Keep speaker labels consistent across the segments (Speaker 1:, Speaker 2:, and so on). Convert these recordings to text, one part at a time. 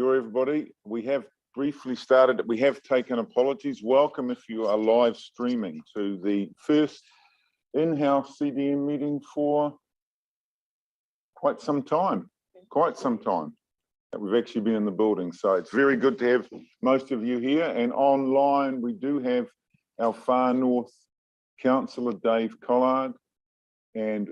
Speaker 1: Sure, everybody. We have briefly started. We have taken apologies. Welcome if you are live streaming to the first in-house CDM meeting for quite some time that we've actually been in the building. So it's very good to have most of you here. And online, we do have our Far North Councillor, Dave Collard, and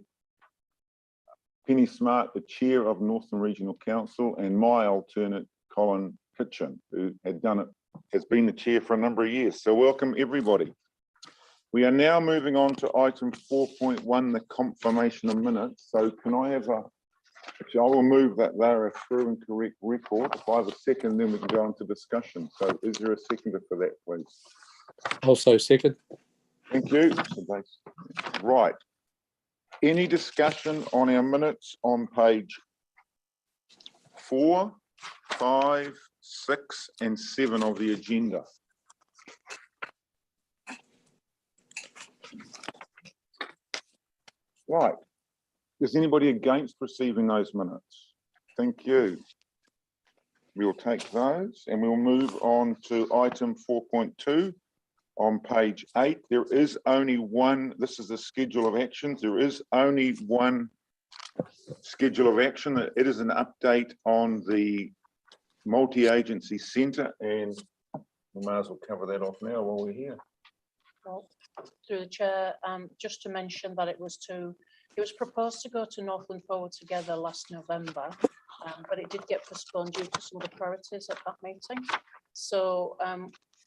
Speaker 1: Penny Smart, the chair of Northland Regional Council, and my alternate, Colin Kitchen, who has been the chair for a number of years. So welcome everybody. We are now moving on to item 4.1, the confirmation of minutes. So can I have actually I will move that they're a true and correct record. If I have a second, then we can go into discussion. So is there a seconder for that, please?
Speaker 2: Also second.
Speaker 1: Thank you. Right. Any discussion on our minutes on page 4, 5, 6, and 7 of the agenda? Right. Is anybody against receiving those minutes? Thank you. We'll take those and we'll move on to item 4.2. On page 8, there is only one, this is the schedule of actions. There is only one schedule of action. It is an update on the multi-agency centre, and we might as well cover that off now while we're here.
Speaker 3: Well, through the chair, just to mention that it was proposed to go to Northland Forward Together last November, but it did get postponed due to some of the priorities at that meeting. So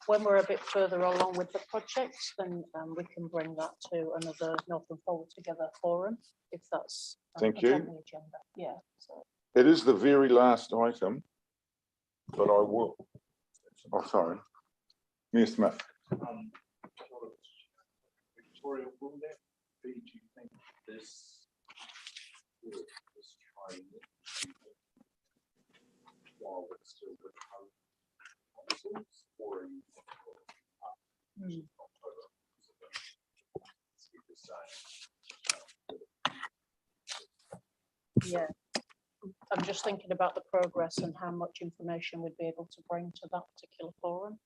Speaker 3: when we're a bit further along with the project, then we can bring that to another Northland Forward Together forum, if that's
Speaker 1: Thank you.
Speaker 3: on the agenda. Yeah. So.
Speaker 1: It is the very last item, but I will. Oh, sorry. Mayor Smith.
Speaker 4: Victoria, will that be, do you think, this training while it's still with councils, or in October?
Speaker 3: Yeah, I'm just thinking about the progress and how much information we'd be able to bring to that particular forum.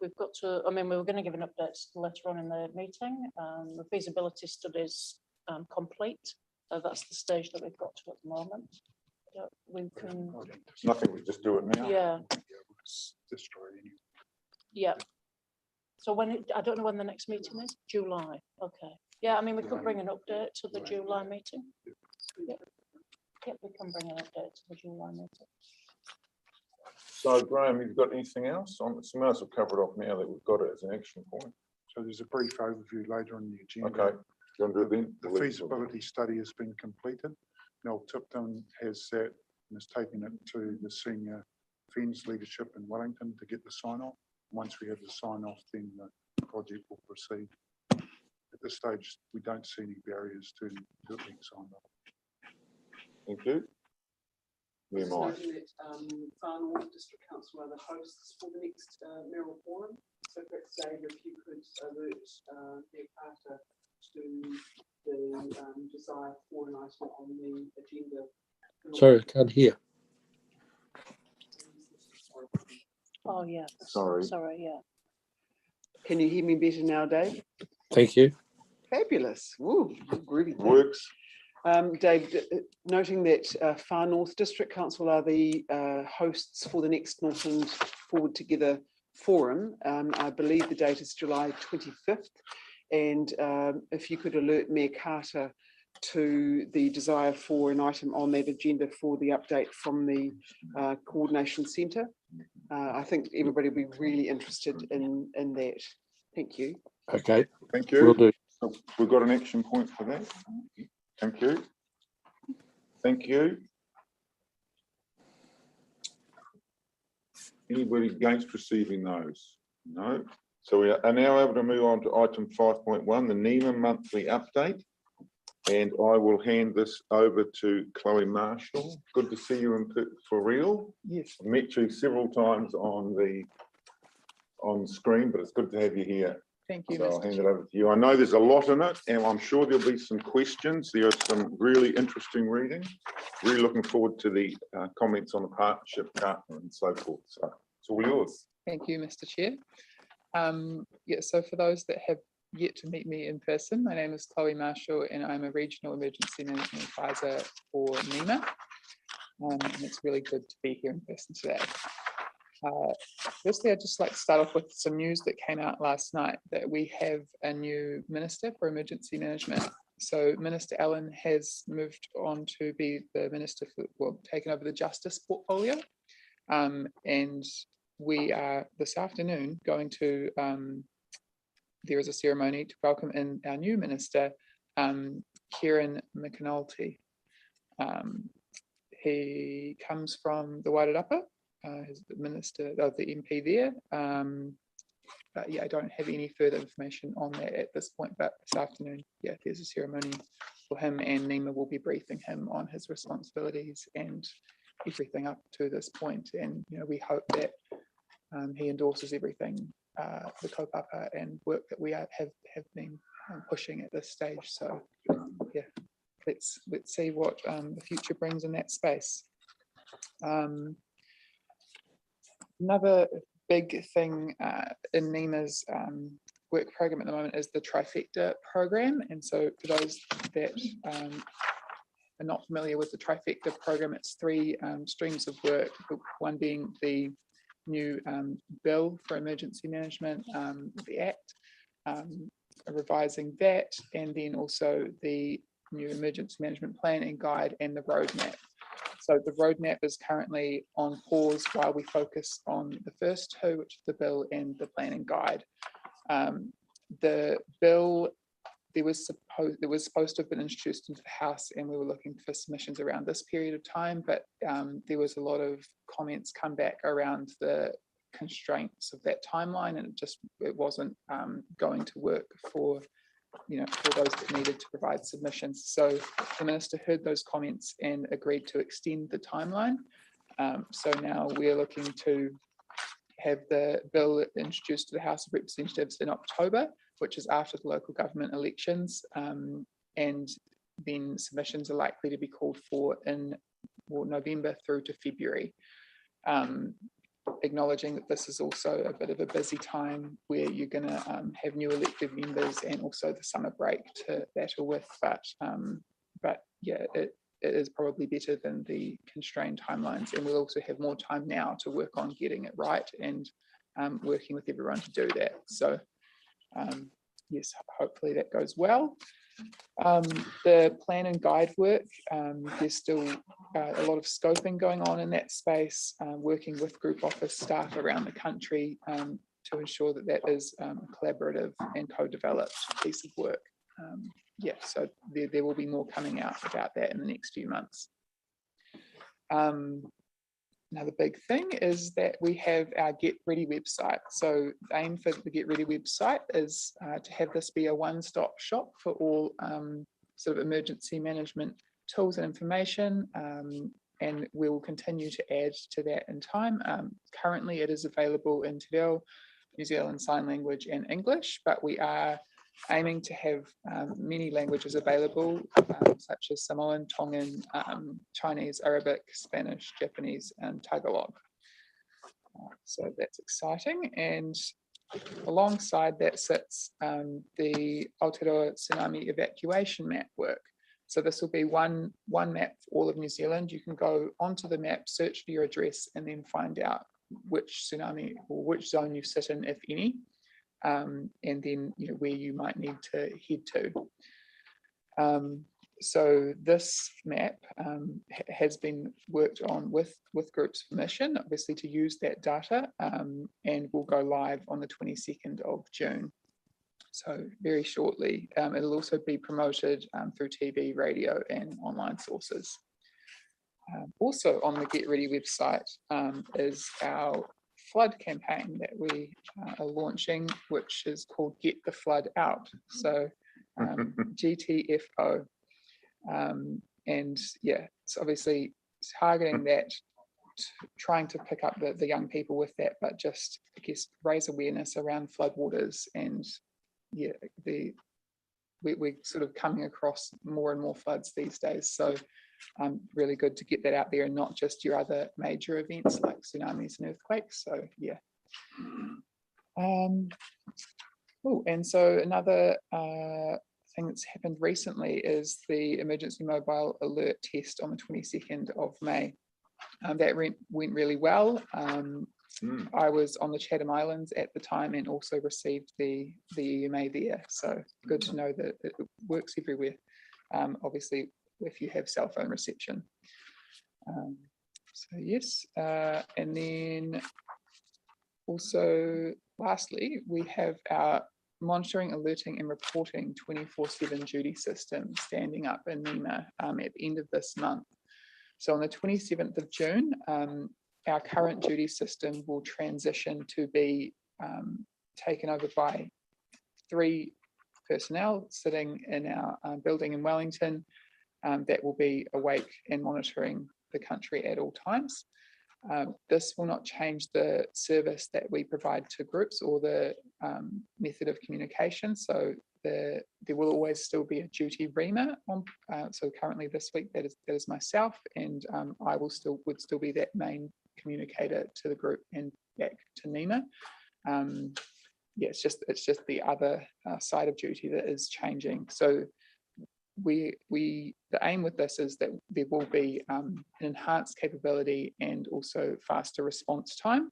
Speaker 3: We've got to, I mean, we were going to give an update later on in the meeting. The feasibility study is complete. That's the stage that we've got to at the moment. We can.
Speaker 1: Nothing, we just do it now.
Speaker 3: Yeah.
Speaker 4: Destroyed anyway.
Speaker 3: Yeah. So I don't know when the next meeting is. July. Okay. Yeah, I mean, we could bring an update to the July meeting. Yep. Yep, we can bring an update to the July meeting.
Speaker 1: So, Graham, you've got anything else on it? So might as well cover it off now that we've got it as an action point.
Speaker 4: So there's a brief overview later on the agenda.
Speaker 1: Okay. Do you want to do it then?
Speaker 4: The feasibility study has been completed. Mel Tipton has that and is taking it to the senior defence leadership in Wellington to get the sign-off. Once we have the sign-off, then the project will proceed. At this stage, we don't see any barriers to it being signed off.
Speaker 1: Thank you.
Speaker 5: Noting that Far North District Council are the hosts for the next mayoral forum. So perhaps, Dave, if you could alert Waikata to the desire for an item on the agenda.
Speaker 2: Sorry, I can't hear.
Speaker 3: Oh yeah.
Speaker 1: Sorry.
Speaker 3: Sorry. Yeah.
Speaker 5: Can you hear me better now, Dave?
Speaker 2: Thank you.
Speaker 5: Fabulous. Woo, groovy.
Speaker 1: Works.
Speaker 5: Dave, noting that Far North District Council are the hosts for the next Northland Forward Together forum. I believe the date is July 25th. And if you could alert Mayor Carter to the desire for an item on that agenda for the update from the coordination centre. I think everybody will be really interested in that. Thank you.
Speaker 2: Okay.
Speaker 1: Thank you.
Speaker 2: Will do.
Speaker 1: So we've got an action point for that. Thank you. Thank you. Anybody against receiving those? No. So we are now able to move on to item 5.1, the NEMA monthly update. And I will hand this over to Chloe Marshall. Good to see you for real.
Speaker 5: Yes.
Speaker 1: I've met you several times on screen, but it's good to have you here
Speaker 6: Thank you,
Speaker 1: So I'll
Speaker 6: Mr.
Speaker 1: hand it
Speaker 6: Chair.
Speaker 1: over to you. I know there's a lot in it, and I'm sure there'll be some questions. There are some really interesting reading. Really looking forward to the comments on the partnership partner and so forth. So it's all yours.
Speaker 6: Thank you, Mr. Chair. Yeah, so for those that have yet to meet me in person, my name is Chloe Marshall and I'm a Regional Emergency Management Advisor for NEMA. And it's really good to be here in person today. Firstly, I'd just like to start off with some news that came out last night that we have a new Minister for Emergency Management. So Minister Allen has moved on to be the Minister for, well, taken over the Justice portfolio. And we are this afternoon going to, there is a ceremony to welcome in our new Minister, Kieran McAnulty. He comes from the Wairarapa, he's the Minister of the MP there. But yeah, I don't have any further information on that at this point, but this afternoon, yeah, there's a ceremony for him and NEMA will be briefing him on his responsibilities and everything up to this point. And, you know, we hope that he endorses everything, the kaupapa and work that we have been pushing at this stage. So yeah, let's see what the future brings in that space. Another big thing in NEMA's work program at the moment is the Trifecta Program. And so for those that are not familiar with the Trifecta Program, it's three streams of work, one being the new bill for emergency management, the Act, revising that, and then also the new emergency management plan and guide and the roadmap. So the roadmap is currently on pause while we focus on the first two, which is the bill and the plan and guide. The bill, it was supposed to have been introduced into the House and we were looking for submissions around this period of time, but there was a lot of comments come back around the constraints of that timeline, and it wasn't going to work for, you know, for those that needed to provide submissions. So the Minister heard those comments and agreed to extend the timeline. So now we're looking to have the bill introduced to the House of Representatives in October, which is after the local government elections, and then submissions are likely to be called for in November through to February. Acknowledging that this is also a bit of a busy time where you're going to have new elected members and also the summer break to battle with, but yeah, it is probably better than the constrained timelines, and we'll also have more time now to work on getting it right and working with everyone to do that. So yes, hopefully that goes well. The plan and guide work, there's still a lot of scoping going on in that space, working with group office staff around the country to ensure that that is a collaborative and co-developed piece of work. Yeah, so there will be more coming out about that in the next few months. Another big thing is that we have our Get Ready website. So the aim for the Get Ready website is to have this be a one-stop shop for all sort of emergency management tools and information, and we will continue to add to that in time. Currently it is available in Te Reo, New Zealand Sign Language and English, but we are aiming to have many languages available, such as Samoan, Tongan, Chinese, Arabic, Spanish, Japanese, and Tagalog. So that's exciting. And alongside that sits the Aotearoa Tsunami Evacuation map work. So this will be one map for all of New Zealand. You can go onto the map, search for your address, and then find out which tsunami or which zone you sit in, if any. And then, you know, where you might need to head to. So this map has been worked on with group's permission, obviously, to use that data, and will go live on the 22nd of June. So very shortly. It'll also be promoted through TV, radio, and online sources. Also on the Get Ready website is our flood campaign that we are launching, which is called Get the Flood Out. So GTFO. And yeah, it's obviously targeting that, trying to pick up the young people with that, but just, I guess, raise awareness around floodwaters and yeah, we're sort of coming across more and more floods these days. So really good to get that out there and not just your other major events like tsunamis and earthquakes. So yeah. Oh, and so another thing that's happened recently is the emergency mobile alert test on the 22nd of May. That went really well. I was on the Chatham Islands at the time and also received the EMA there. So good to know that it works everywhere. Obviously, if you have cell phone reception. So yes, and then also lastly, we have our monitoring, alerting and reporting 24/7 duty system standing up in NEMA at the end of this month. So on the 27th of June, our current duty system will transition to be taken over by 3 personnel sitting in our building in Wellington that will be awake and monitoring the country at all times. This will not change the service that we provide to groups or the method of communication. So there will always still be a duty reamer on. So currently this week that is myself, and I would still be that main communicator to the group and back to NEMA. Yeah, it's just the other side of duty that is changing. So the aim with this is that there will be an enhanced capability and also faster response time.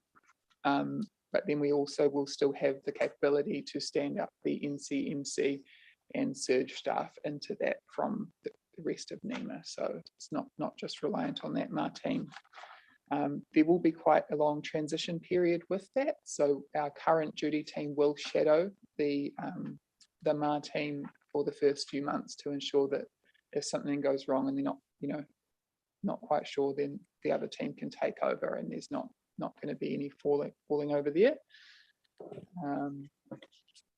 Speaker 6: But then we also will still have the capability to stand up the NCMC and surge staff into that from the rest of NEMA. So it's not just reliant on that MAR team. There will be quite a long transition period with that. So our current duty team will shadow the MAR team for the first few months to ensure that if something goes wrong and they're not quite sure, then the other team can take over and there's not going to be any falling over there.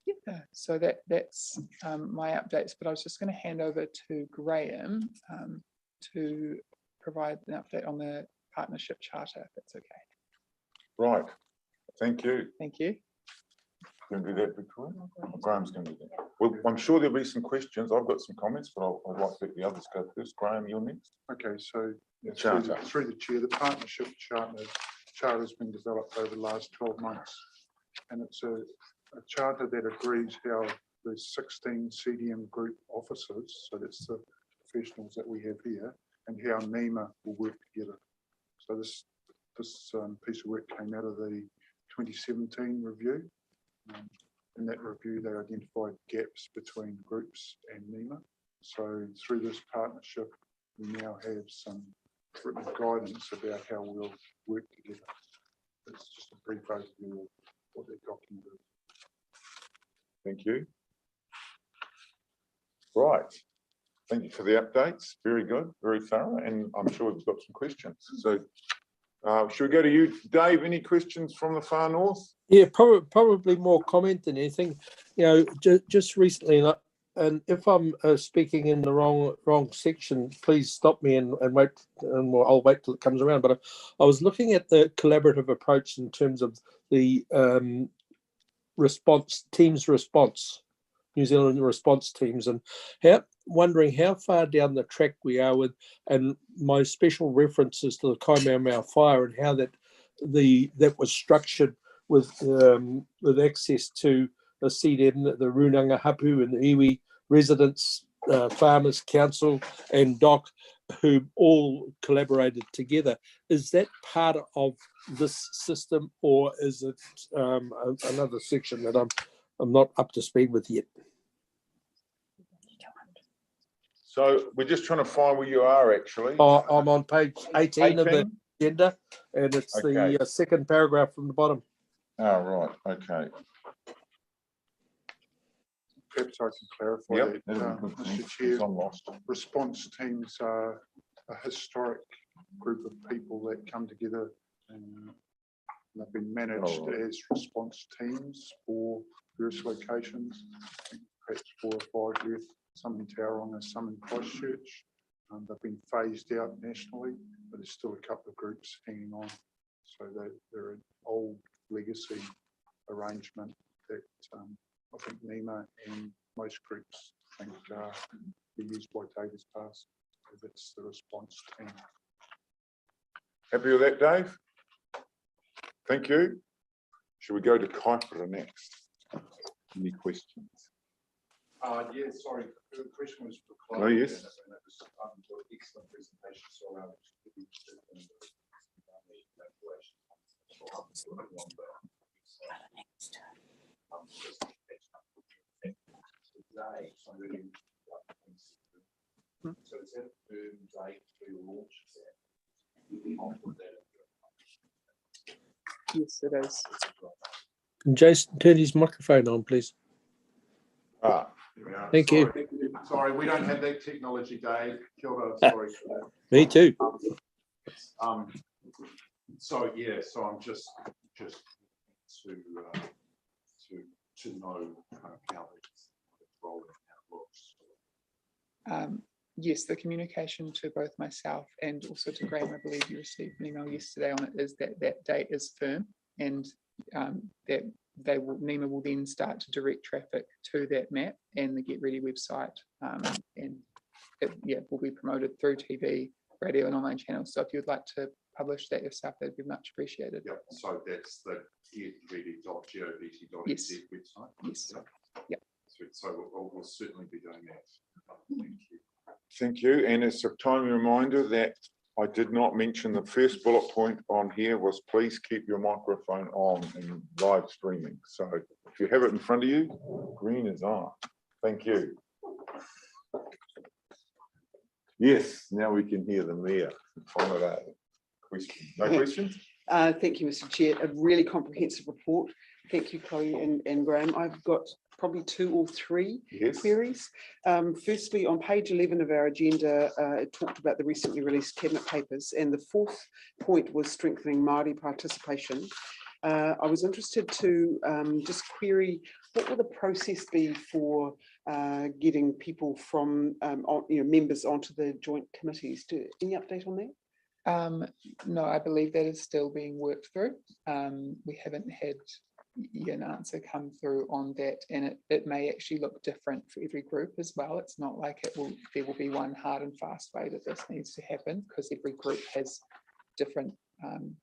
Speaker 6: Yeah, so that's my updates, but I was just going to hand over to Graham to provide an update on the partnership charter, if that's okay.
Speaker 1: Right, thank you.
Speaker 6: Thank you.
Speaker 1: Going to do that, Victoria? Graham's going to do that. Well, I'm sure there'll be some questions. I've got some comments, but I'd like to let the others go first. Graham, you're next.
Speaker 4: Okay, so
Speaker 1: The charter.
Speaker 4: through the chair, the partnership charter has been developed over the last 12 months. And it's a charter that agrees how the 16 CDM group officers, so that's the professionals that we have here, and how NEMA will work together. So this piece of work came out of the 2017 review. In that review, they identified gaps between groups and NEMA. So through this partnership, we now have some written guidance about how we'll work together. It's just a brief overview of what that document is.
Speaker 1: Thank you. Right. Thank you for the updates. Very good, very thorough, and I'm sure we've got some questions. So should we go to you, Dave? Any questions from the far north?
Speaker 2: Yeah, probably more comment than anything. You know, just recently, and if I'm speaking in the wrong section, please stop me and wait, and I'll wait till it comes around. But I was looking at the collaborative approach in terms of the response, New Zealand response teams, and wondering how far down the track we are with, and my special references to the Kaimau fire and how that was structured with access to the CDM, the Runanga Hapu and the iwi residents, Farmers Council and DOC, who all collaborated together. Is that part of this system, or is it another section that I'm not up to speed with yet?
Speaker 1: So we're just trying to find where you are actually.
Speaker 2: I'm on page 18 of the agenda, and it's
Speaker 1: Okay.
Speaker 2: the second paragraph from the bottom.
Speaker 1: Oh, right, okay.
Speaker 4: Perhaps I can clarify
Speaker 1: Yep.
Speaker 4: that, Mr. Chair.
Speaker 1: I'm lost.
Speaker 4: Response teams are a historic group of people that come together and they've been managed as response teams for various locations. I think perhaps 4 or 5 left, some in Tauranga, some in Christchurch. They've been phased out nationally, but there's still a couple of groups hanging on. So they're an old legacy arrangement that I think NEMA and most groups think be used by David's Pass. That's the response team.
Speaker 1: Happy with that, Dave? Thank you. Should we go to Kuiper next? Any questions?
Speaker 7: Yeah, sorry, the question was for Chloe.
Speaker 1: Oh, yes.
Speaker 7: And that was excellent presentation. So around evacuation. So is that a firm date to launch that?
Speaker 5: Yes, it is.
Speaker 2: Can Jason turn his microphone on, please? Thank you.
Speaker 7: Sorry, we don't have that technology, Dave. Kia ora, sorry for that.
Speaker 2: Me too.
Speaker 7: So yeah, so I'm just to know kind of how it's rolling, how it looks.
Speaker 6: Yes, the communication to both myself and also to Graham, I believe you received an email yesterday on it, is that that date is firm, and that NEMA will then start to direct traffic to that map and the Get Ready website, and it will be promoted through TV, radio and online channels. So if you'd like to publish that yourself, that'd be much appreciated.
Speaker 7: Yep, so that's the getready.govt.nz
Speaker 6: Yes.
Speaker 7: website.
Speaker 6: Yes.
Speaker 7: Yep. So we'll certainly be doing that. Thank you.
Speaker 1: Thank you. And it's a timely reminder that I did not mention the first bullet point on here was please keep your microphone on in live streaming. So if you have it in front of you, green is on. Thank you. Yes, now we can hear the mayor. No questions?
Speaker 5: Thank you, Mr. Chair. A really comprehensive report. Thank you, Chloe and Graham. I've got probably 2 or 3
Speaker 1: Yes.
Speaker 5: queries. Firstly, on page 11 of our agenda, it talked about the recently released cabinet papers, and the 4th point was strengthening Māori participation. I was interested to just query what will the process be for getting people from members onto the joint committees. Any update on that?
Speaker 6: No, I believe that is still being worked through. We haven't had an answer come through on that, and it may actually look different for every group as well. It's not like there will be one hard and fast way that this needs to happen, because every group has different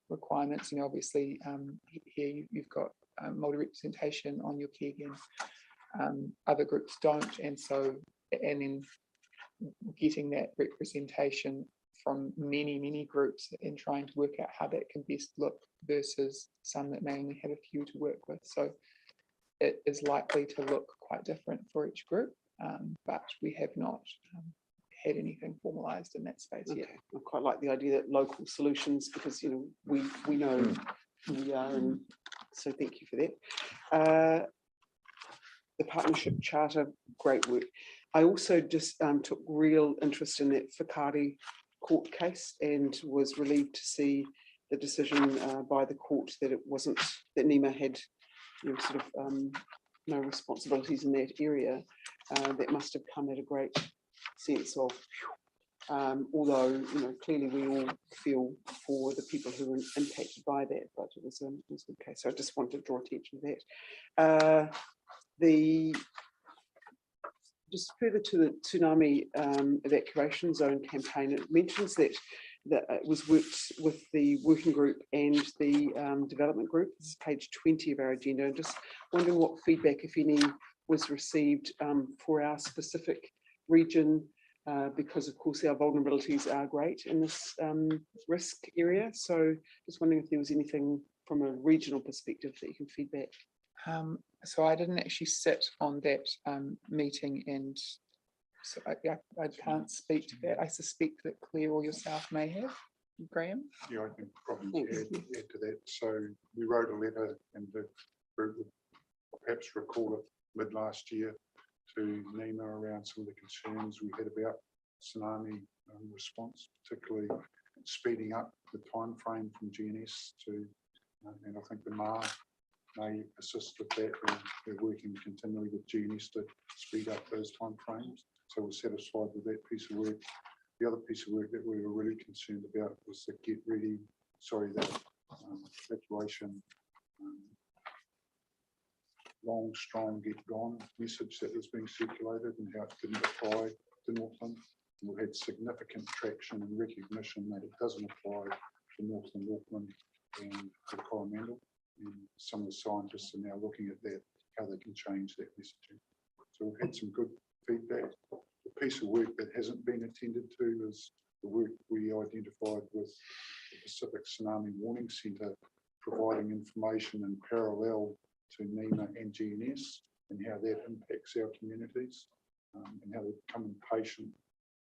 Speaker 6: requirements. And obviously here you've got multi-representation on your key again. Other groups don't, and then getting that representation from many groups and trying to work out how that can best look versus some that may only have a few to work with. So it is likely to look quite different for each group, but we have not had anything formalized in that space yet.
Speaker 5: I quite like the idea that local solutions, because we know who we are, and so thank you for that. The partnership charter, great work. I also just took real interest in that Whakaari court case, and was relieved to see the decision by the court that it wasn't, that NEMA had no responsibilities in that area. That must have come at a great sense of, although clearly we all feel for the people who were impacted by that, but it was a good case. So I just wanted to draw attention to that. Just further to the tsunami evacuation zone campaign, it mentions that it was worked with the working group and the development group. This is page 20 of our agenda. And just wondering what feedback, if any, was received for our specific region, because of course our vulnerabilities are great in this risk area. So just wondering if there was anything from a regional perspective that you can feedback.
Speaker 6: So I didn't actually sit on that meeting, and so I can't speak to that. I suspect that Claire or yourself may have. Graham?
Speaker 4: Yeah, I can probably add to that. So we wrote a letter, and the group would perhaps recall it mid last year to NEMA around some of the concerns we had about tsunami response, particularly speeding up the time frame from GNS to, and I think the Marae may assist with that. We're working continually with GNS to speed up those time frames. So we're satisfied with that piece of work. The other piece of work that we were really concerned about was the evacuation long, strong, get gone message that was being circulated and how it didn't apply to Northland. And we've had significant traction and recognition that it doesn't apply to Northland, Auckland and the Coromandel. And some of the scientists are now looking at that, how they can change that messaging. So we've had some good feedback. The piece of work that hasn't been attended to is the work we identified with the Pacific Tsunami Warning Centre, providing information in parallel to NEMA and GNS and how that impacts our communities, and how they become impatient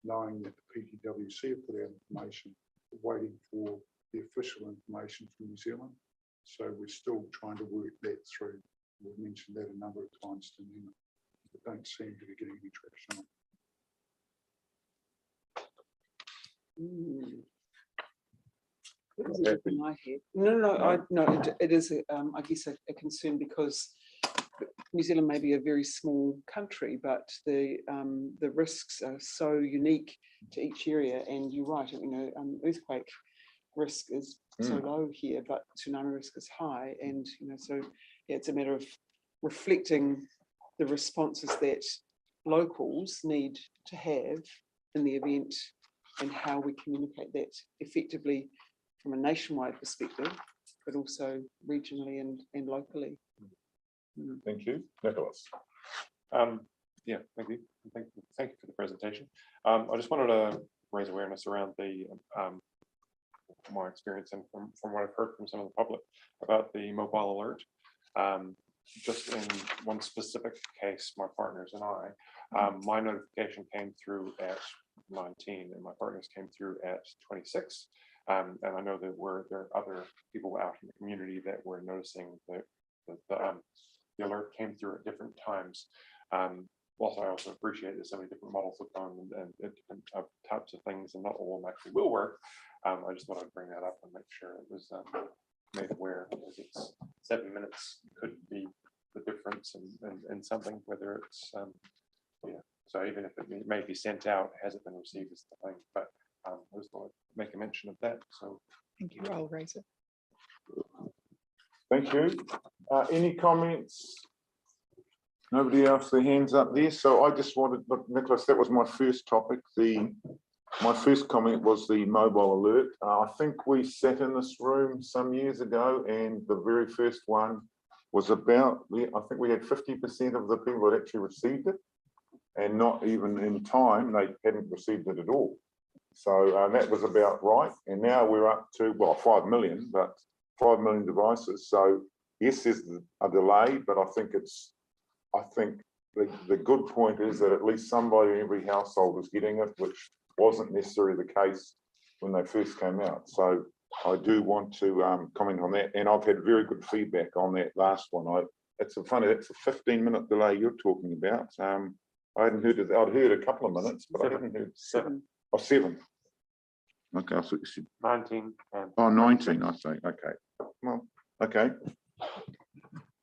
Speaker 4: knowing that the PTWC have put out information, waiting for the official information from New Zealand. So we're still trying to work that through. We've mentioned that a number of times to NEMA, but don't seem to be getting any traction.
Speaker 5: That was everything I had. No, it is, I guess, a concern because New Zealand may be a very small country, but the risks are so unique to each area. And you're right, earthquake risk is so low here, but tsunami risk is high. And so yeah, it's a matter of reflecting the responses that locals need to have in the event and how we communicate that effectively from a nationwide perspective, but also regionally and locally.
Speaker 1: Thank you. Nicholas.
Speaker 8: Yeah, thank you. Thank you for the presentation. I just wanted to raise awareness around the my experience and from what I've heard from some of the public about the mobile alert. Just in one specific case, my partners and I, my notification came through at 19 and my partners came through at 26. And I know that there are other people out in the community that were noticing that the alert came through at different times. Whilst I also appreciate that so many different models have gone and different types of things, and not all of them actually will work. I just thought I'd bring that up and make sure it was made aware, because it's 7 minutes could be the difference in something, whether it's yeah. So even if it may be sent out, has it been received is the thing. But I just thought I'd make a mention of that. So
Speaker 6: Thank you. I'll raise it.
Speaker 1: Thank you. Any comments? Nobody else, their hands up there. So I just wanted, look, Nicholas, that was my first topic. My first comment was the mobile alert. I think we sat in this room some years ago, and the very first one was about, I think we had 50% of the people that actually received it, and not even in time, they hadn't received it at all. So that was about right. And now we're up to, well, 5 million, but 5 million devices. So yes, there's a delay, but I think the good point is that at least somebody in every household is getting it, which wasn't necessarily the case when they first came out. So I do want to comment on that. And I've had very good feedback on that last one. It's a 15-minute delay you're talking about. I hadn't heard it. I'd heard a couple of minutes, but I hadn't heard 7. Oh, 7. Okay, I thought you said
Speaker 8: 19.
Speaker 1: Oh, 19, I say. Okay. Well, okay.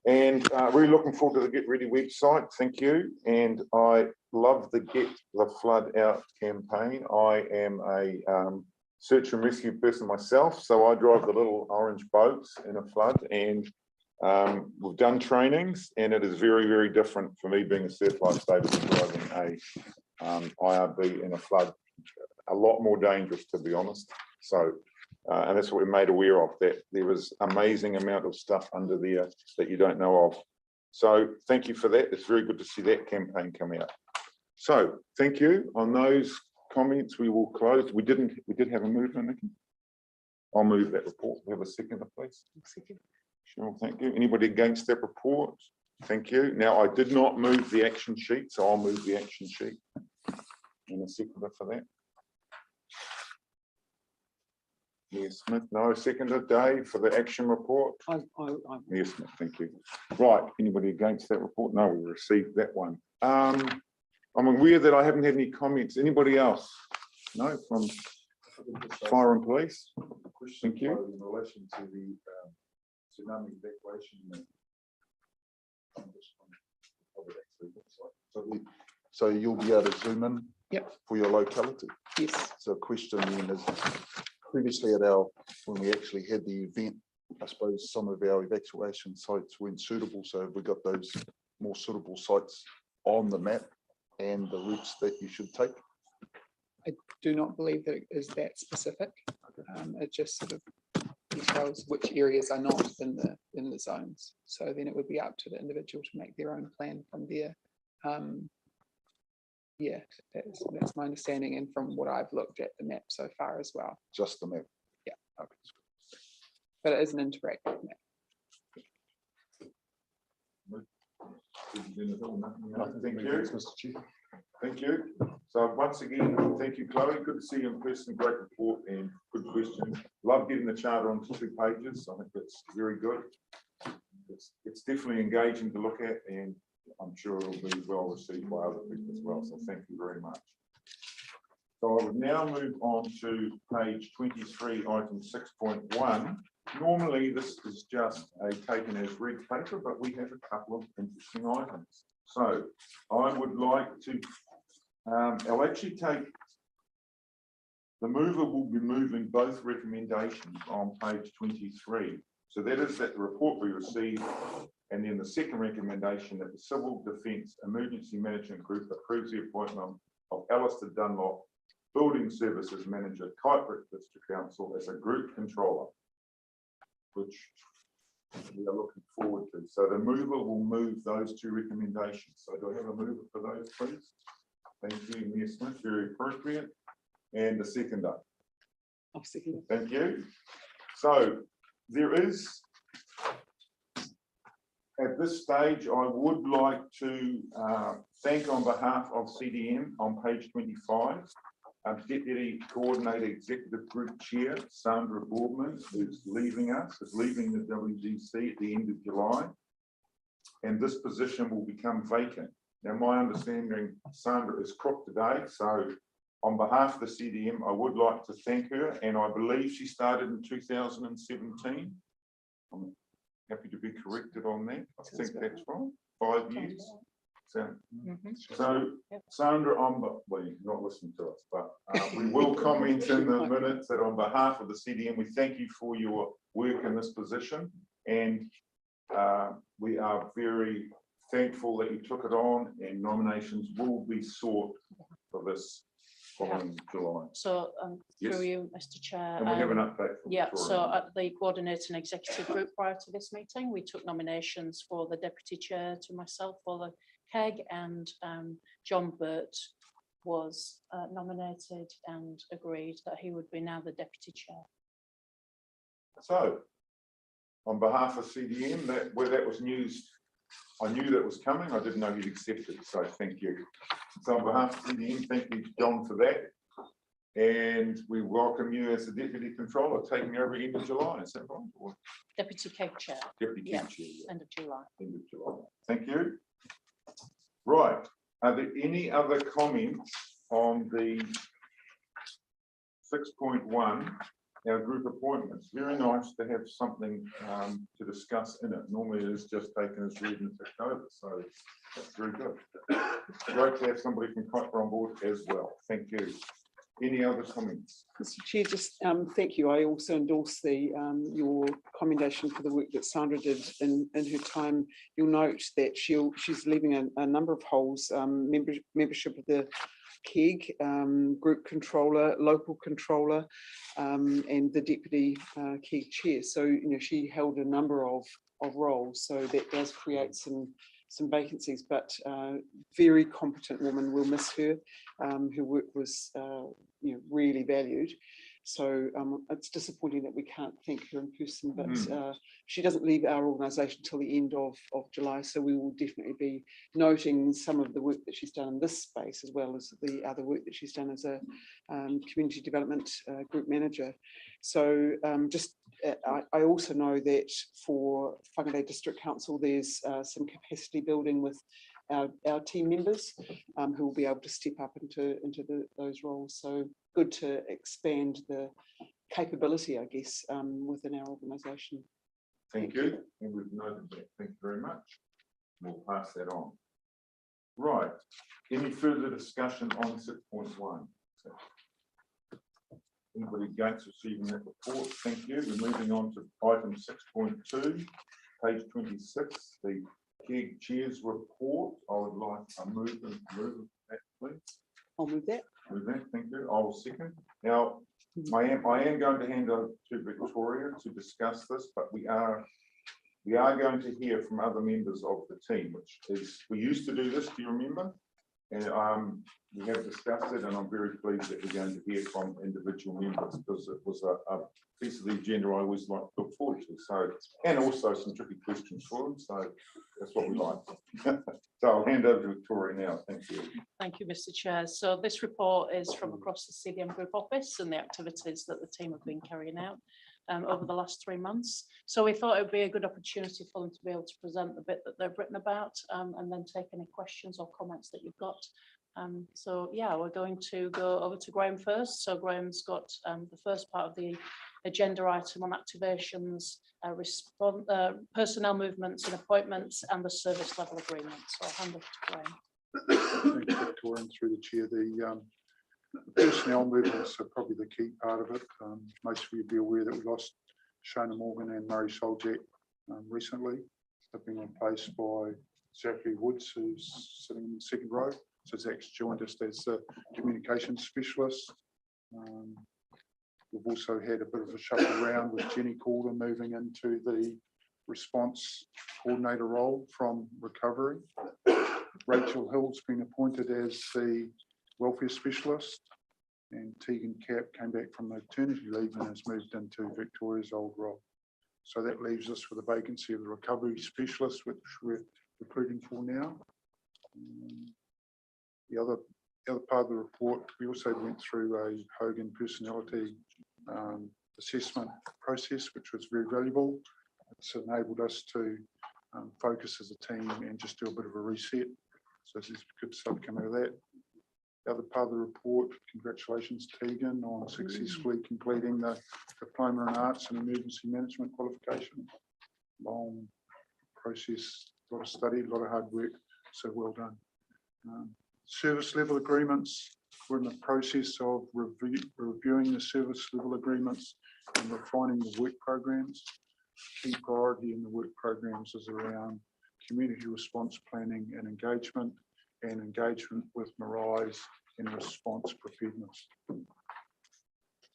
Speaker 1: And really looking forward to the Get Ready website. Thank you. And I love the Get the Flood Out campaign. I am a search and rescue person myself, so I drive the little orange boats in a flood, and we've done trainings, and it is very, very different for me being a certified status and driving a IRB in a flood. A lot more dangerous, to be honest. So, and that's what we're made aware of, that there is amazing amount of stuff under there that you don't know of. So thank you for that. It's very good to see that campaign come out. So thank you. On those comments, we will close. We did have a movement, Nikki. I'll move that report. We have a seconder, please. Sure, thank you. Anybody against that report? Thank you. Now, I did not move the action sheet, so I'll move the action sheet. And a seconder for that. Yes, Smith. No, seconder. Dave for the action report. Yes, Smith. Thank you. Right. Anybody against that report? No, we received that one. I'm aware that I haven't had any comments. Anybody else? No, from fire and police. Thank you.
Speaker 7: In relation to the tsunami evacuation. So you'll be able to zoom in.
Speaker 6: Yep.
Speaker 7: For your locality.
Speaker 6: Yes.
Speaker 7: So question then is, previously when we actually had the event
Speaker 4: I suppose some of our evacuation sites weren't suitable, so we got those more suitable sites on the map and the routes that you should take.
Speaker 6: I do not believe that it is that specific. It just sort of details which areas are not in the zones. So then it would be up to the individual to make their own plan from there. Yeah, that's my understanding, and from what I've looked at the map so far as well.
Speaker 4: Just the map.
Speaker 6: Yeah.
Speaker 4: Okay.
Speaker 6: But it is an interactive map.
Speaker 1: Thank you. Thank you. So once again, thank you, Chloe. Good to see you in person. Great report and good question. Love getting the charter on 2 pages. I think that's very good. It's definitely engaging to look at, and I'm sure it'll be well received by other people as well. So thank you very much. So I would now move on to page 23, item 6.1. Normally, this is just a taken as read paper, but we have a couple of interesting items. So I would like to, I'll actually take, the mover will be moving both recommendations on page 23. So that is that the report we received, and then the second recommendation that the Civil Defence Emergency Management Group approves the appointment of Alistair Dunlop, Building Services Manager, Kitebridge District Council, as a group controller, which we are looking forward to. So the mover will move those 2 recommendations. So do I have a mover for those, please? Thank you, Ms. Smith, very appropriate. And the seconder.
Speaker 5: I'll second it.
Speaker 1: Thank you. So there is, at this stage, I would like to thank on behalf of CDM on page 25, Deputy Coordinator Executive Group Chair, Sandra Boardman, is leaving us, is leaving the WGC at the end of July. And this position will become vacant. Now, my understanding, Sandra is crook today, so on behalf of the CDM, I would like to thank her, and I believe she started in 2017. I'm happy to be corrected on that. I think that's right, 5 years. So, Sandra, well, you're not listening to us, but we will comment in the minutes that on behalf of the CDM, we thank you for your work in this position, and we are very thankful that you took it on, and nominations will be sought for this following July.
Speaker 3: So
Speaker 1: Yes.
Speaker 3: through you, Mr. Chair.
Speaker 1: And we have an update. From
Speaker 3: Yeah,
Speaker 1: Victoria.
Speaker 3: so at the coordinating executive group prior to this meeting, we took nominations for the deputy chair to myself for the KEG, and John Burt was nominated and agreed that he would be now the deputy chair.
Speaker 1: So, on behalf of CDM, where that was news, I knew that was coming. I didn't know he'd accepted, so thank you. So on behalf of CDM, thank you, John, for that. And we welcome you as the Deputy Controller, taking over end of July, is that right? Or
Speaker 3: Deputy KEG chair,
Speaker 1: Deputy
Speaker 3: yeah,
Speaker 1: Chair, yeah,
Speaker 3: end of July.
Speaker 1: end of July. Thank you. Right, are there any other comments on the 6.1? Our group appointments. Very nice to have something to discuss in it. Normally it is just taken as read and ticked over, so that's very good. Great to have somebody from Kitebridge on board as well. Thank you. Any other comments?
Speaker 5: Mr. Chair, just thank you. I also endorse the your commendation for the work that Sandra did in her time. You'll note that she's leaving a number of holes, membership of the KEG, group controller, local controller, and the deputy KEG chair. So, you know, she held a number of roles. So that does create some vacancies, but very competent woman. We'll miss her. Her work was, you know, really valued. So it's disappointing that we can't thank her in person, but she doesn't leave our organisation till the end of July. So we will definitely be noting some of the work that she's done in this space, as well as the other work that she's done as a community development group manager. So I also know that for Whangarei District Council, there's some capacity building with our team members who will be able to step up into those roles. So good to expand the capability, I guess, within our organisation.
Speaker 1: Thank you. And we've noted that. Thank you very much. We'll pass that on. Right. Any further discussion on 6.1? Anybody against receiving that report? Thank you. We're moving on to item 6.2, page 26, the chair's report. I would like a move that, please.
Speaker 5: I'll move that.
Speaker 1: Move that, thank you. I will second. Now, I am going to hand over to Victoria to discuss this, but we are going to hear from other members of the team, which is, we used to do this, do you remember? And we have discussed it, and I'm very pleased that we're going to hear from individual members, because it was a piece of the agenda I always like to look forward to. So, and also some tricky questions for them. So that's what we like. So I'll hand over to Victoria now. Thank you.
Speaker 3: Thank you, Mr. Chair. So this report is from across the CDM Group office and the activities that the team have been carrying out over the last 3 months. So we thought it would be a good opportunity for them to be able to present the bit that they've written about, and then take any questions or comments that you've got. So yeah, we're going to go over to Graham first. So Graham's got the first part of the agenda item on activations, personnel movements and appointments, and the service level agreement. So I'll hand over to Graham.
Speaker 4: Thanks, Victoria, and through the chair. The personnel movements are probably the key part of it. Most of you will be aware that we lost Shona Morgan and Murray Soljack recently. They've been replaced by Zachary Woods, who's sitting in the second row. So Zach's joined us as a communications specialist. We've also had a bit of a shuffle around with Jenny Calder moving into the response coordinator role from recovery. Rachel Hill's been appointed as the welfare specialist, and Tegan Cap came back from maternity leave and has moved into Victoria's old role. So that leaves us with a vacancy of the recovery specialist, which we're recruiting for now. The other part of the report, we also went through a Hogan personality assessment process, which was very valuable. It's enabled us to focus as a team and just do a bit of a reset. So there's good stuff coming out of that. The other part of the report, congratulations Tegan on successfully completing the Diploma in Arts and Emergency Management qualification. Long process, a lot of study, a lot of hard work, so well done. Service level agreements, we're in the process of reviewing the service level agreements and refining the work programs. Key priority in the work programs is around community response planning and engagement with Marae and response preparedness. So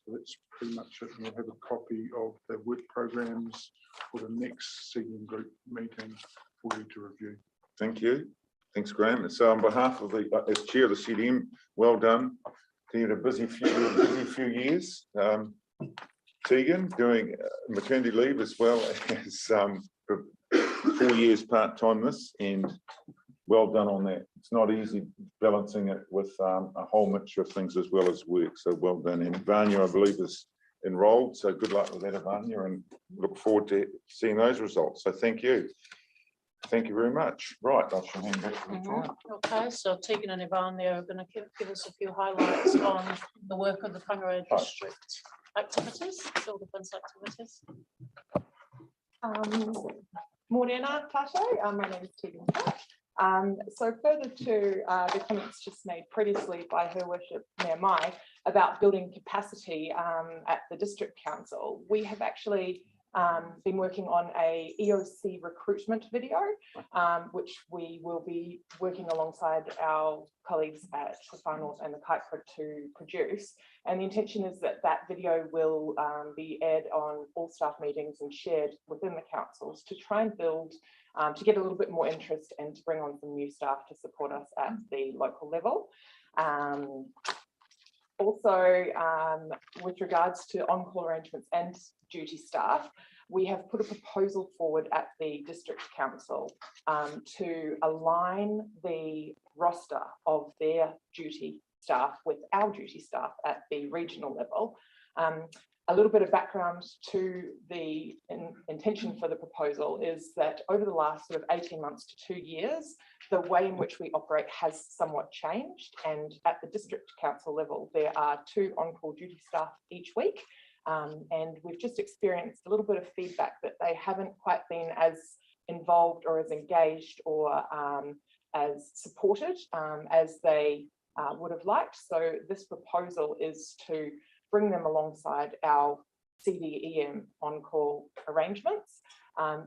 Speaker 4: that's pretty much it. We'll have a copy of the work programs for the next CDM group meeting for you to review.
Speaker 1: Thank you. Thanks, Graham. So on behalf of the as chair of the CDM, well done. You had a busy few years. Tegan doing maternity leave as well as 4 years part-time this, and well done on that. It's not easy balancing it with a whole mixture of things as well as work. So well done. And Vanya, I believe, is enrolled. So good luck with that, Vanya, and look forward to seeing those results. So thank you. Thank you very much. Right, I shall hand back to Victoria.
Speaker 3: Okay, so Tegan and Ivania are going to give us a few highlights on the work of the Marae district activities, civil defence activities.
Speaker 9: Morena Tato, my name is Tegan. So further to the comments just made previously by Her Worship Mayor Mai about building capacity at the District Council, we have actually been working on a EOC recruitment video, which we will be working alongside our colleagues at the Far North and the Kaipara to produce. And the intention is that that video will be aired on all staff meetings and shared within the councils to try and build, to get a little bit more interest and to bring on some new staff to support us at the local level. Also, with regards to on-call arrangements and duty staff, we have put a proposal forward at the District Council to align the roster of their duty staff with our duty staff at the regional level. A little bit of background to the intention for the proposal is that over the last sort of 18 months to 2 years, the way in which we operate has somewhat changed. And at the District Council level, there are 2 on-call duty staff each week. And we've just experienced a little bit of feedback that they haven't quite been as involved or as engaged or as supported as they would have liked. So this proposal is to bring them alongside our CDEM on-call arrangements,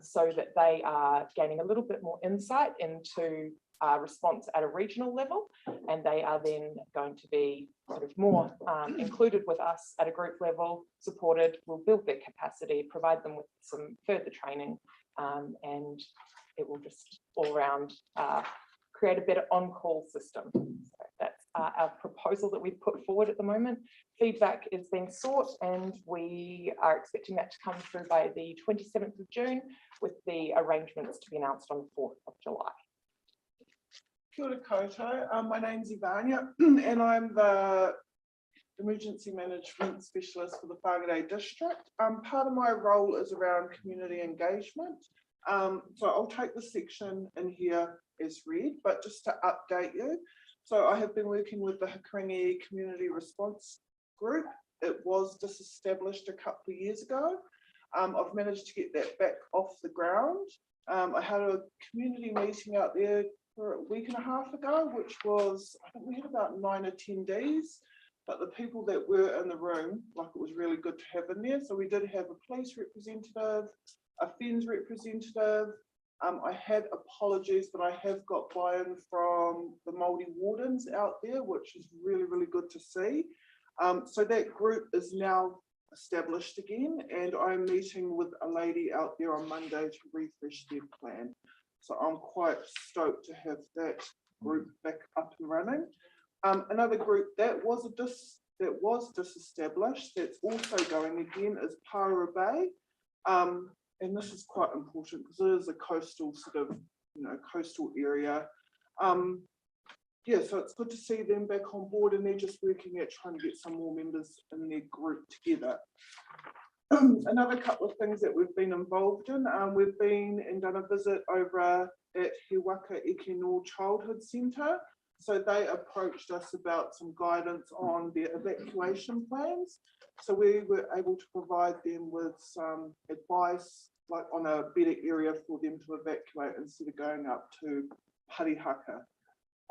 Speaker 9: so that they are gaining a little bit more insight into response at a regional level, and they are then going to be sort of more included with us at a group level, supported. We'll build their capacity, provide them with some further training, and it will just all around create a better on-call system. So that's our proposal that we've put forward at the moment. Feedback is being sought, and we are expecting that to come through by the 27th of June, with the arrangements to be announced on the 4th of July.
Speaker 10: Kia ora koutou. My name's Ivania, and I'm the Emergency Management Specialist for the Fargo District. Part of my role is around community engagement. So I'll take the section in here as read, but just to update you. So I have been working with the Hikaringi Community Response Group. It was disestablished a couple of years ago. I've managed to get that back off the ground. I had a community meeting out there for a week and a half ago, which was, I think we had about 9 attendees, but the people that were in the room, like, it was really good to have in there. So we did have a police representative, a FENS representative. I had apologies, but I have got buy-in from the Māori wardens out there, which is really, really good to see. So that group is now established again, and I'm meeting with a lady out there on Monday to refresh their plan. So I'm quite stoked to have that group back up and running. Another group that was disestablished, that's also going again, is Para Bay. And this is quite important because it is a coastal sort of, coastal area. Yeah, so it's good to see them back on board, and they're just working at trying to get some more members in their group together. Another couple of things that we've been involved in, we've been and done a visit over at He Waka Eke Nor Childhood Centre. So they approached us about some guidance on their evacuation plans. So we were able to provide them with some advice, like on a better area for them to evacuate instead of going up to Parihaka,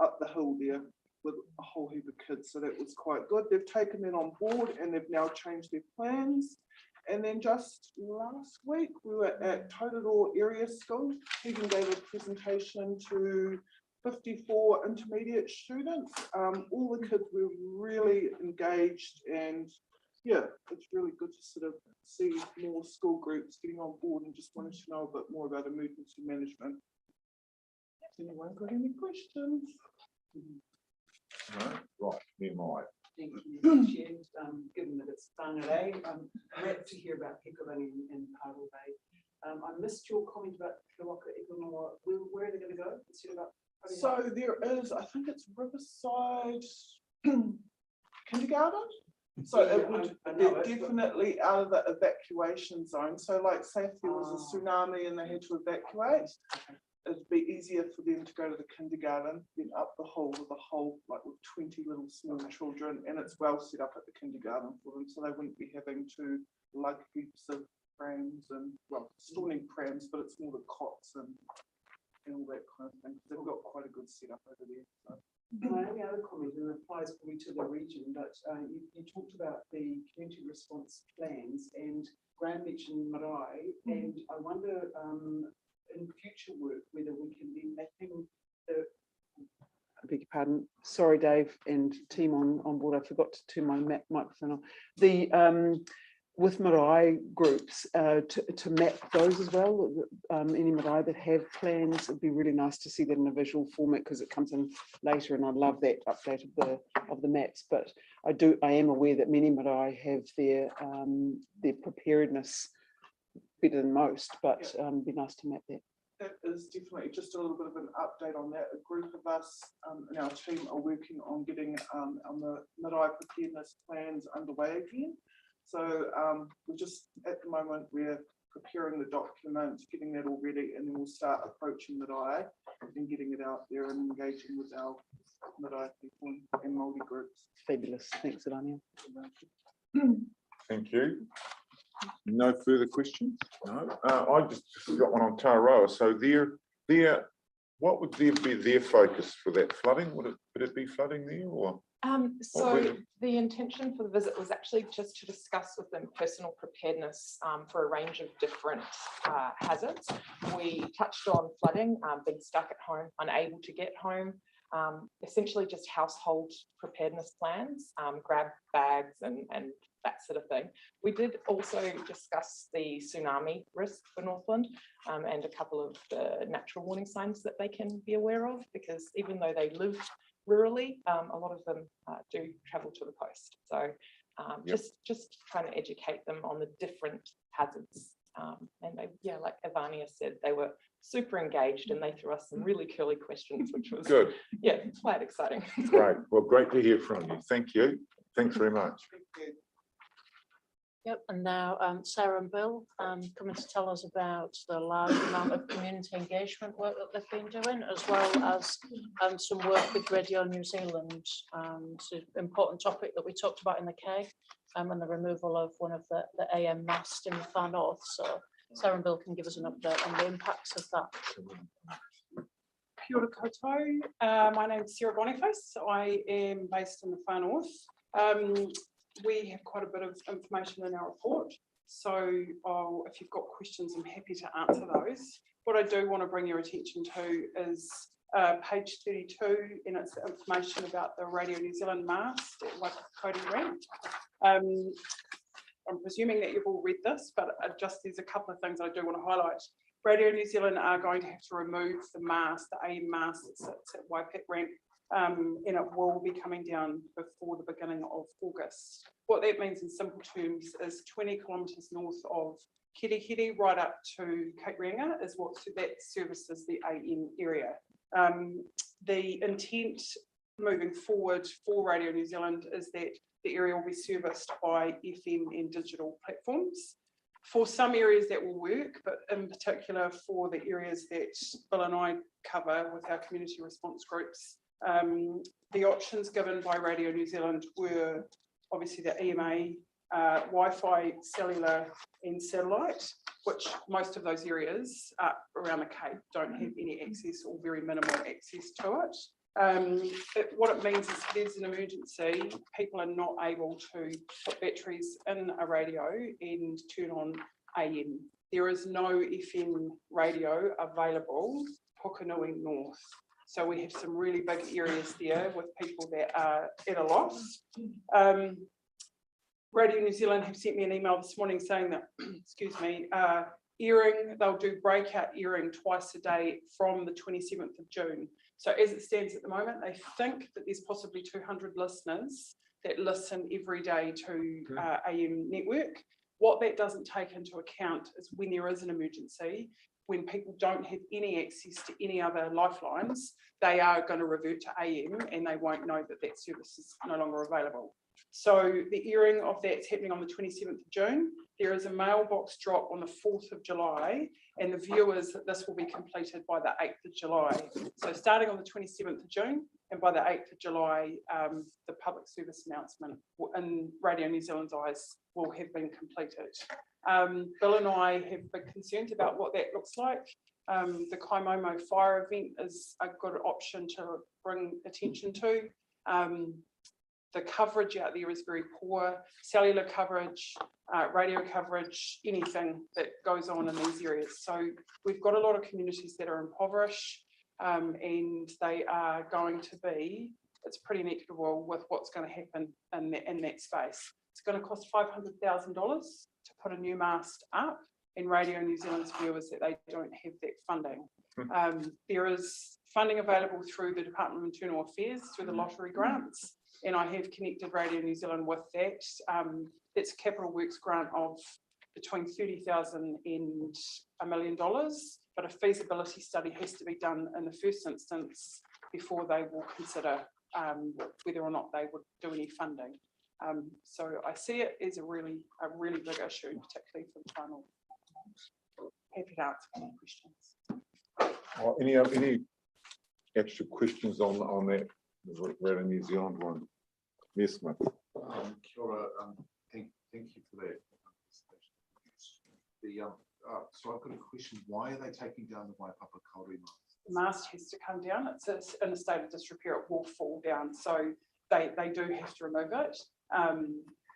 Speaker 10: up the hill there with a whole heap of kids. So that was quite good. They've taken that on board and they've now changed their plans. And then just last week, we were at Tauraro Area School. Tegan gave a presentation to 54 intermediate students. All the kids were really engaged, and yeah, it's really good to sort of see more school groups getting on board and just wanted to know a bit more about emergency management. Has anyone got any questions?
Speaker 1: No? Right, near my.
Speaker 5: Thank you, Chair. Given that it's Marae, I'm glad to hear about Hikaringi and Parvo Bay. I missed your comment about He Waka Eke Nor. Where are they going to go?
Speaker 10: So there is, I think it's Riverside Kindergarten. So
Speaker 5: Yeah,
Speaker 10: it would
Speaker 5: they're
Speaker 10: definitely out of the evacuation zone. So like, say if there was a tsunami and they had to evacuate, it'd be easier for them to go to the kindergarten than up the hill with a whole, like with 20 little small children, and it's well set up at the kindergarten for them, so they wouldn't be having to lug heaps of prams and, well, storing prams, but it's more the cots and all that kind of thing. They've got quite a good setup over there. So.
Speaker 5: My only other comment, and it applies probably to the region, but you talked about the community response plans, and Graham mentioned Marae, and I wonder in future work whether we can be mapping the, I beg your pardon, sorry Dave and team on board, I forgot to turn my microphone on, the with Marae groups to map those as well. Any Marae that have plans, it'd be really nice to see that in a visual format because it comes in later, and I love that update of the maps. But I am aware that many Marae have their preparedness better than most, but it'd be nice to map that.
Speaker 10: That is definitely just a little bit of an update on that. A group of us in our team are working on getting on the Marae preparedness plans underway again. So we're just, at the moment, we're preparing the document, getting that all ready, and then we'll start approaching Marae and getting it out there and engaging with our Marae people and Māori groups.
Speaker 5: Fabulous. Thanks, Ivania.
Speaker 1: Thank you. No further questions? No. I just got one on Tauraroa. So what would be their focus for that flooding? Would it be flooding there, or?
Speaker 9: So the intention for the visit was actually just to discuss with them personal preparedness for a range of different hazards. We touched on flooding, being stuck at home, unable to get home, essentially just household preparedness plans, grab bags and that sort of thing. We did also discuss the tsunami risk for Northland and a couple of the natural warning signs that they can be aware of, because even though they live rurally, a lot of them do travel to the coast. So just trying to educate them on the different hazards. And they, yeah, like Ivania said, they were super engaged and they threw us some really curly questions, which was
Speaker 1: good.
Speaker 9: Yeah, quite exciting.
Speaker 1: Great. Well, great to hear from you. Thank you. Thanks very much.
Speaker 3: Yep, and now Sarah and Bill coming to tell us about the large amount of community engagement work that they've been doing, as well as some work with Radio New Zealand. It's an important topic that we talked about in the K, and the removal of one of the AM mast in the far north. So Sarah and Bill can give us an update on the impacts of that.
Speaker 11: Kia ora koutou. My name is Sarah Boniface. I am based in the far north. We have quite a bit of information in our report, so if you've got questions, I'm happy to answer those. What I do want to bring your attention to is page 32, and it's the information about the Radio New Zealand mast at Waikata ramp. I'm presuming that you've all read this, but just there's a couple of things I do want to highlight. Radio New Zealand are going to have to remove the mast, the AM mast that sits at Waikata ramp, and it will be coming down before the beginning of August. What that means in simple terms is 20 kilometres north of Kirihiri right up to Cape Reinga is what that services the AM area. The intent moving forward for Radio New Zealand is that the area will be serviced by FM and digital platforms. For some areas that will work, but in particular for the areas that Bill and I cover with our community response groups, the options given by Radio New Zealand were obviously the EMA, Wi-Fi, cellular and satellite, which most of those areas around the Cape don't have any access or very minimal access to it. What it means is if there's an emergency, people are not able to put batteries in a radio and turn on AM. There is no FM radio available Pukenui North. So we have some really big areas there with people that are at a loss. Radio New Zealand have sent me an email this morning saying that, excuse me, earring, they'll do breakout earring twice a day from the 27th of June. So as it stands at the moment, they think that there's possibly 200 listeners that listen every day to AM network. What that doesn't take into account is when there is an emergency, when people don't have any access to any other lifelines, they are going to revert to AM and they won't know that that service is no longer available. So the airing of that's happening on the 27th of June. There is a mailbox drop on the 4th of July, and the view is that this will be completed by the 8th of July. So starting on the 27th of June, and by the 8th of July, the public service announcement in Radio New Zealand's eyes will have been completed. Bill and I have big concerns about what that looks like. The Kaimomo fire event is a good option to bring attention to. The coverage out there is very poor, cellular coverage, radio coverage, anything that goes on in these areas. So we've got a lot of communities that are impoverished, and they are going to be, it's pretty inequitable with what's going to happen in that space. It's going to cost $500,000 to put a new mast up, and Radio New Zealand's view is that they don't have that funding. There is funding available through the Department of Internal Affairs, through the lottery grants, and I have connected Radio New Zealand with that. It's a capital works grant of between $30,000 and $1 million, but a feasibility study has to be done in the first instance before they will consider whether or not they would do any funding. So I see it as a really big issue, particularly for the final. Happy to answer any questions.
Speaker 1: Any extra questions on that Radio New Zealand one? Yes, Smith.
Speaker 7: Kia ora, thank you for that. So I've got a question. Why are they taking down the Waipapa Kauri mast?
Speaker 11: The mast has to come down. It's in a state of disrepair. It will fall down. So they do have to remove it.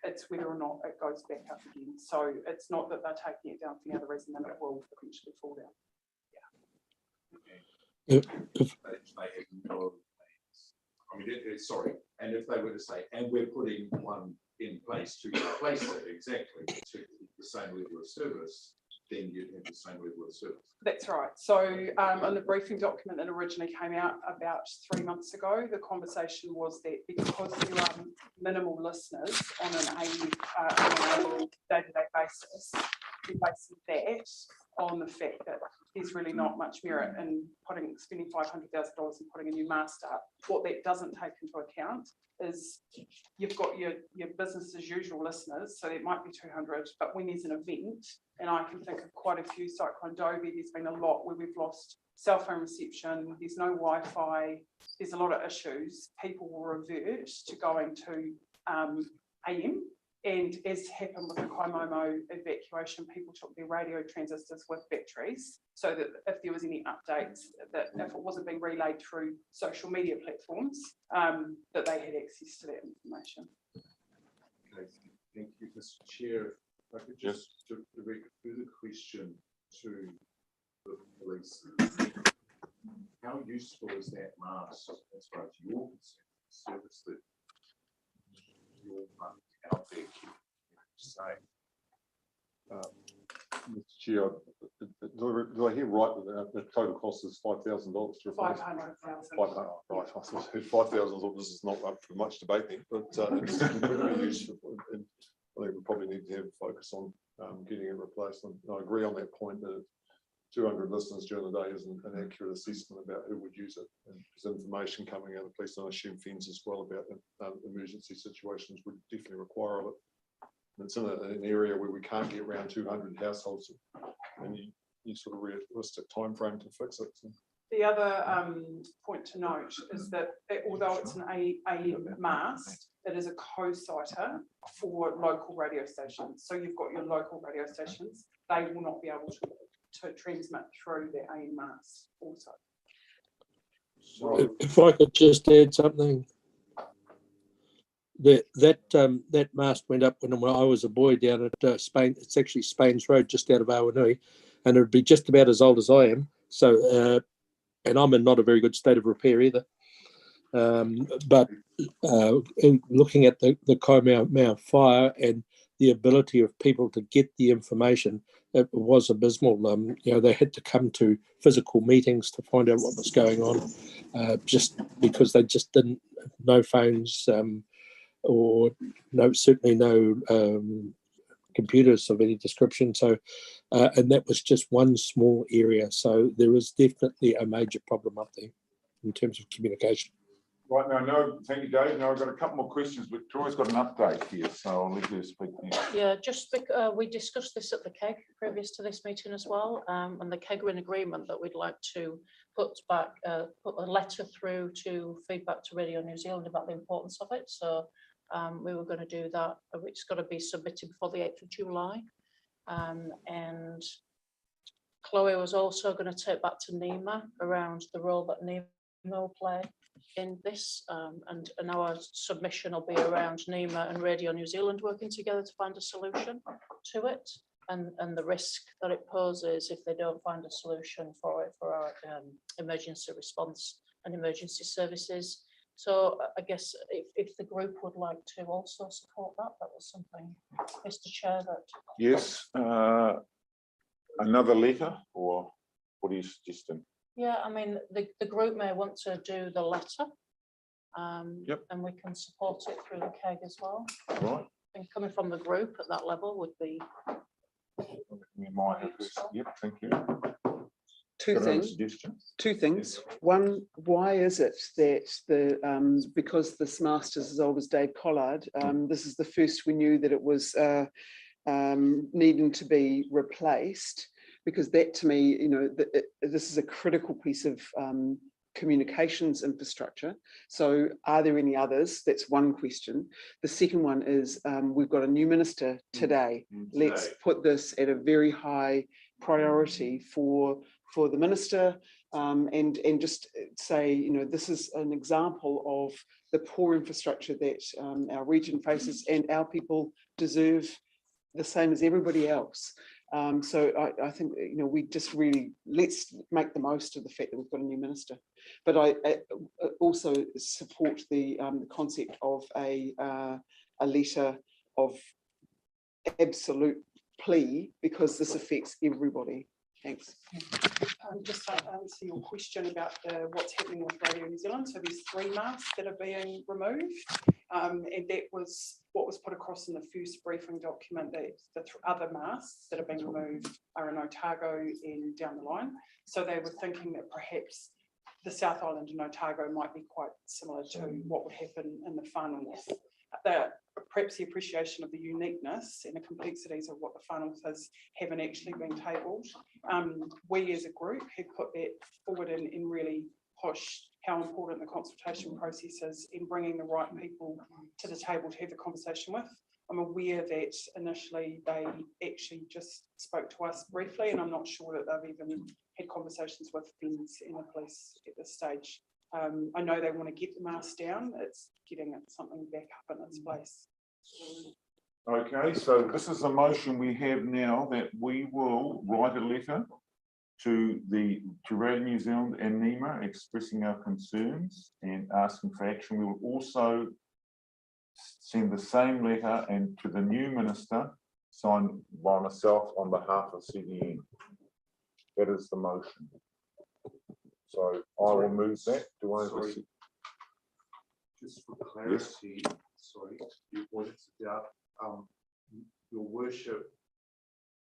Speaker 11: It's whether or not it goes back up again. So it's not that they're taking it down for any other reason than it will eventually fall down.
Speaker 2: If-
Speaker 7: They have no plans. I mean, sorry, and if they were to say, and we're putting one in place to replace it exactly to the same level of service, then you'd have the same level of service.
Speaker 11: That's right. So on the briefing document that originally came out about 3 months ago, the conversation was that because there are minimal listeners on an day-to-day basis, we're basing that on the fact that there's really not much merit in spending $500,000 and putting a new mast up. What that doesn't take into account is you've got your business as usual listeners, so it might be 200, but when there's an event, and I can think of quite a few, Cyclone Dobie, there's been a lot where we've lost cell phone reception, there's no Wi-Fi, there's a lot of issues, people will revert to going to AM. And as happened with the Kaimomo evacuation, people took their radio transistors with batteries so that if there was any updates, that if it wasn't being relayed through social media platforms, that they had access to that information.
Speaker 7: Okay, thank you, Mr. Chair. If I could just direct a further question to the police. How useful is that mast as far as your service that your out there say?
Speaker 8: Mr. Chair, do I hear right that the total cost is $5,000 to replace?
Speaker 11: 500,000.
Speaker 8: 500, right. I thought 5,000. This is not up for much debating, but it's incredibly useful. And I think we probably need to have a focus on getting it replaced. And I agree on that point that 200 listeners during the day isn't an accurate assessment about who would use it. And there's information coming out of the police, and I assume FENS as well, about emergency situations would definitely require it. And it's in an area where we can't get around 200 households, and you sort of realistic time frame to fix it. So.
Speaker 11: The other point to note is that although it's an AM mast, it is a co-citer for local radio stations. So you've got your local radio stations, they will not be able to transmit through the AM mast also.
Speaker 7: So,
Speaker 2: If I could just add something, that mast went up when I was a boy down at Spain. It's actually Spain's Road, just out of Awanui, and it'd be just about as old as I am. So, and I'm in not a very good state of repair either. But in looking at the Kaimomo fire and the ability of people to get the information, it was abysmal. They had to come to physical meetings to find out what was going on, just because they just didn't, no phones, or certainly no computers of any description. So, and that was just one small area. So there is definitely a major problem up there in terms of communication.
Speaker 1: Right now, no, thank you, Dave. Now I've got a couple more questions. Victoria's got an update here, so I'll let you speak next.
Speaker 3: Yeah, we discussed this at the KEG previous to this meeting as well, and the KEG were in agreement that we'd like to put a letter through to feedback to Radio New Zealand about the importance of it. So we were going to do that. It's got to be submitted before the 8th of July. And Chloe was also going to take back to NEMA around the role that NEMA will play in this, and our submission will be around NEMA and Radio New Zealand working together to find a solution to it, and the risk that it poses if they don't find a solution for it for our emergency response and emergency services. So I guess if the group would like to also support that, that was something, Mr. Chair, that.
Speaker 1: Yes, another letter, or what are you suggesting?
Speaker 3: Yeah, I mean, the group may want to do the letter,
Speaker 1: Yep.
Speaker 3: and we can support it through the KEG as well.
Speaker 1: Right.
Speaker 3: And coming from the group at that level would be.
Speaker 1: You might have this. Yep, thank you.
Speaker 5: Two
Speaker 1: Got another
Speaker 5: things.
Speaker 1: suggestion?
Speaker 5: Two things. One, why is it that because this mast is as old as Dave Collard, this is the first we knew that it was needing to be replaced? Because that, to me, this is a critical piece of communications infrastructure. So are there any others? That's one question. The second one is we've got a new minister today. Let's put this at a very high priority for the minister, and just say, you know, this is an example of the poor infrastructure that our region faces, and our people deserve the same as everybody else. So I think, you know, we just really, let's make the most of the fact that we've got a new minister. But I also support the concept of a letter of absolute plea, because this affects everybody. Thanks.
Speaker 11: Just to answer your question about what's happening with Radio New Zealand. So there's 3 masts that are being removed. And that was what was put across in the first briefing document, that the other masts that are being removed are in Otago and down the line. So they were thinking that perhaps the South Island and Otago might be quite similar to what would happen in the far north. Perhaps the appreciation of the uniqueness and the complexities of what the far north is haven't actually been tabled. We as a group have put that forward and really pushed how important the consultation process is in bringing the right people to the table to have the conversation with. I'm aware that initially they actually just spoke to us briefly, and I'm not sure that they've even had conversations with FENZ and the police at this stage. I know they want to get the mast down. It's getting something back up in its place.
Speaker 1: Okay, so this is a motion we have now, that we will write a letter to Radio New Zealand and NEMA expressing our concerns and asking for action. We will also send the same letter and to the new minister, signed by myself on behalf of CDN. That is the motion. So I will move that. Do I?
Speaker 7: Sorry. Just for clarity, sorry, you pointed it out. Your worship,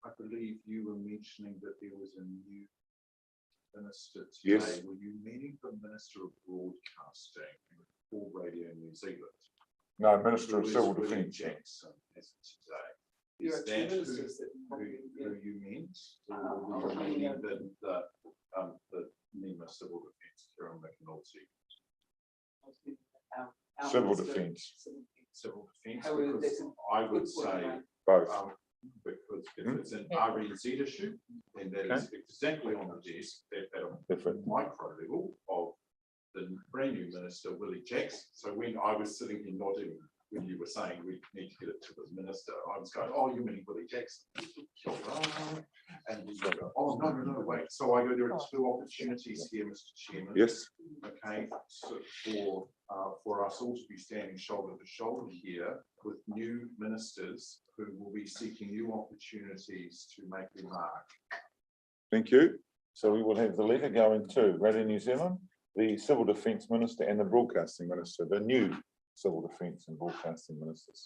Speaker 7: I believe you were mentioning that there was a new minister today.
Speaker 1: Yes.
Speaker 7: Were you meaning the Minister of Broadcasting for Radio New Zealand?
Speaker 1: No, Minister of
Speaker 7: Who is
Speaker 1: Civil
Speaker 7: Willie
Speaker 1: Defence.
Speaker 7: Jackson as of today.
Speaker 11: There
Speaker 7: Is
Speaker 11: are 2
Speaker 7: that
Speaker 11: ministers that
Speaker 7: who you meant? Or were you meaning the NEMA Civil Defence, Karen McNulty?
Speaker 1: Civil Defence.
Speaker 7: Civil Defence,
Speaker 5: However,
Speaker 7: because
Speaker 5: that's a
Speaker 7: I would
Speaker 5: good point,
Speaker 7: say,
Speaker 5: mate.
Speaker 1: Both.
Speaker 7: because if it's an REZ issue, then that is exactly on the desk at a
Speaker 1: Different.
Speaker 7: micro level of the brand new minister, Willie Jackson. So when I was sitting here nodding, when you were saying we need to get it to the minister, I was going, oh, you mean Willie Jackson? And you go, oh, no, wait. So I go, there are 2 opportunities here, Mr. Chairman.
Speaker 1: Yes.
Speaker 7: Okay, so for us all to be standing shoulder to shoulder here with new ministers who will be seeking new opportunities to make their mark.
Speaker 1: Thank you. So we will have the letter going to Radio New Zealand, the Civil Defence Minister and the Broadcasting Minister, the new Civil Defence and Broadcasting Ministers.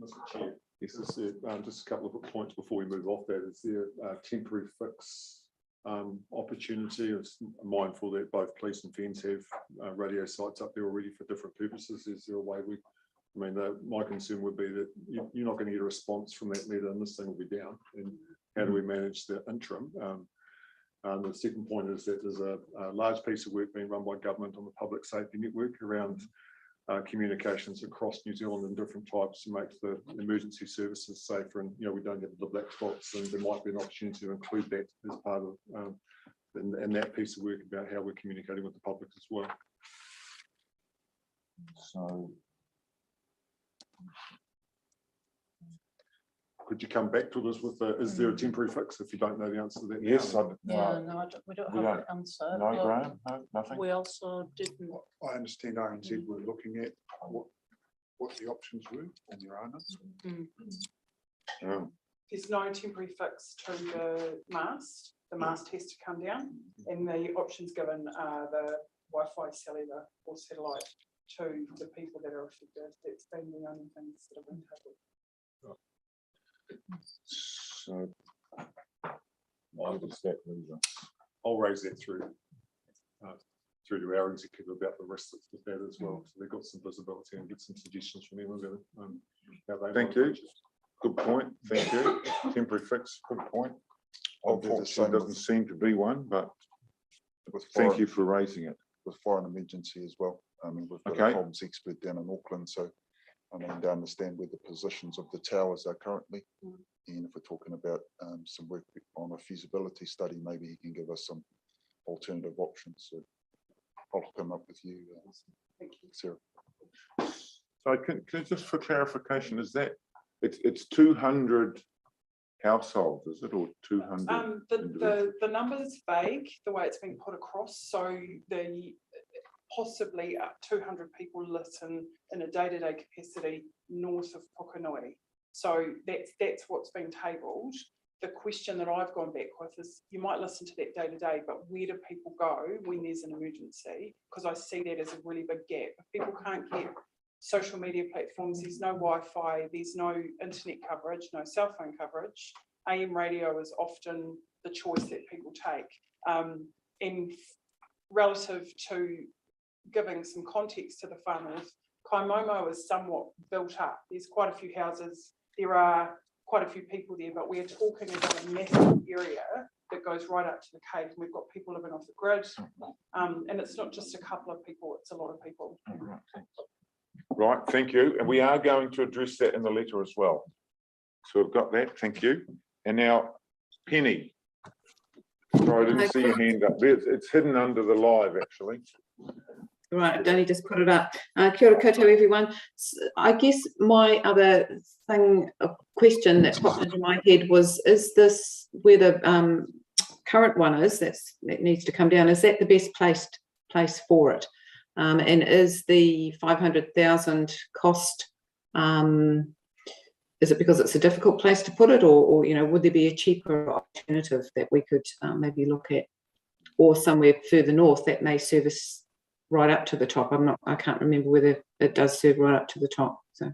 Speaker 12: Mr. Chair, yes, just a couple of points before we move off that. Is there a temporary fix opportunity? I was mindful that both police and FENZ have radio sites up there already for different purposes. Is there a way my concern would be that you're not going to get a response from that letter and this thing will be down. And how do we manage the interim? The second point is that there's a large piece of work being run by government on the public safety network around communications across New Zealand in different types to make the emergency services safer. And we don't have the black spots, and there might be an opportunity to include that as part of and that piece of work about how we're communicating with the public as well.
Speaker 1: So
Speaker 12: could you come back to us with is there a temporary fix if you don't know the answer to that?
Speaker 1: yes,
Speaker 12: now?
Speaker 3: We don't have the answer.
Speaker 1: no,
Speaker 3: but
Speaker 1: Graham, no, nothing.
Speaker 3: We also didn't.
Speaker 4: I understand RNZ were looking at what the options were on their own.
Speaker 11: There's no temporary fix to the mast. The mast has to come down, and the options given are the Wi-Fi, cellular or satellite to the people that are affected. That's been the only things that have been tabled.
Speaker 1: So why does that leave us?
Speaker 12: I'll raise that through to our executive about the rest of that as well. So they've got some visibility and get some suggestions from them about how they.
Speaker 1: Thank you. Good point. Thank you. Temporary fix. Good point. Unfortunately, doesn't seem to be one, but thank you for raising it.
Speaker 13: With foreign emergency as well. I mean, we've got
Speaker 1: Okay.
Speaker 13: a comms expert down in Auckland, so
Speaker 4: I mean, to understand where the positions of the towers are currently. And if we're talking about some work on a feasibility study, maybe he can give us some alternative options. So I'll come up with you, Sarah.
Speaker 1: So can just for clarification, is that it's 200 households, is it, or 200?
Speaker 11: The number's vague, the way it's been put across, so the possibly 200 people listen in a day-to-day capacity north of Pukenui. So that's what's been tabled. The question that I've gone back with is, you might listen to that day-to-day, but where do people go when there's an emergency? Because I see that as a really big gap. If people can't get social media platforms, there's no Wi-Fi, there's no internet coverage, no cell phone coverage, AM radio is often the choice that people take. And relative to giving some context to the far north, Kaimomo is somewhat built up. There's quite a few houses, there are quite a few people there, but we're talking about a massive area that goes right up to the Cape. And we've got people living off the grid, and it's not just a couple of people, it's a lot of people.
Speaker 1: Right, thank you. And we are going to address that in the letter as well. So we've got that, thank you. And now, Penny. Sorry, I didn't see your hand up. It's hidden under the live, actually.
Speaker 13: Right, I've only just put it up. Kia ora koutou, everyone. I guess my other question that popped into my head was, is this where the current one is, that needs to come down, is that the best place for it? And is the 500,000 cost, is it because it's a difficult place to put it, or you know, would there be a cheaper alternative that we could maybe look at, or somewhere further north that may service right up to the top? I can't remember whether it does serve right up to the top. So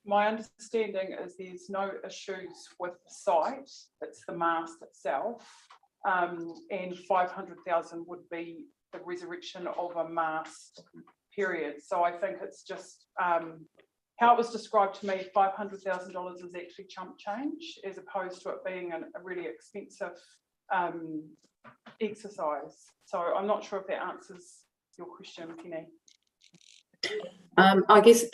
Speaker 11: my understanding is there's no issues with the site, it's the mast itself, and 500,000 would be the resurrection of a mast, period. So I think it's just how it was described to me, $500,000 is actually chump change, as opposed to it being a really expensive exercise. So I'm not sure if that answers your question, Penny.
Speaker 13: I guess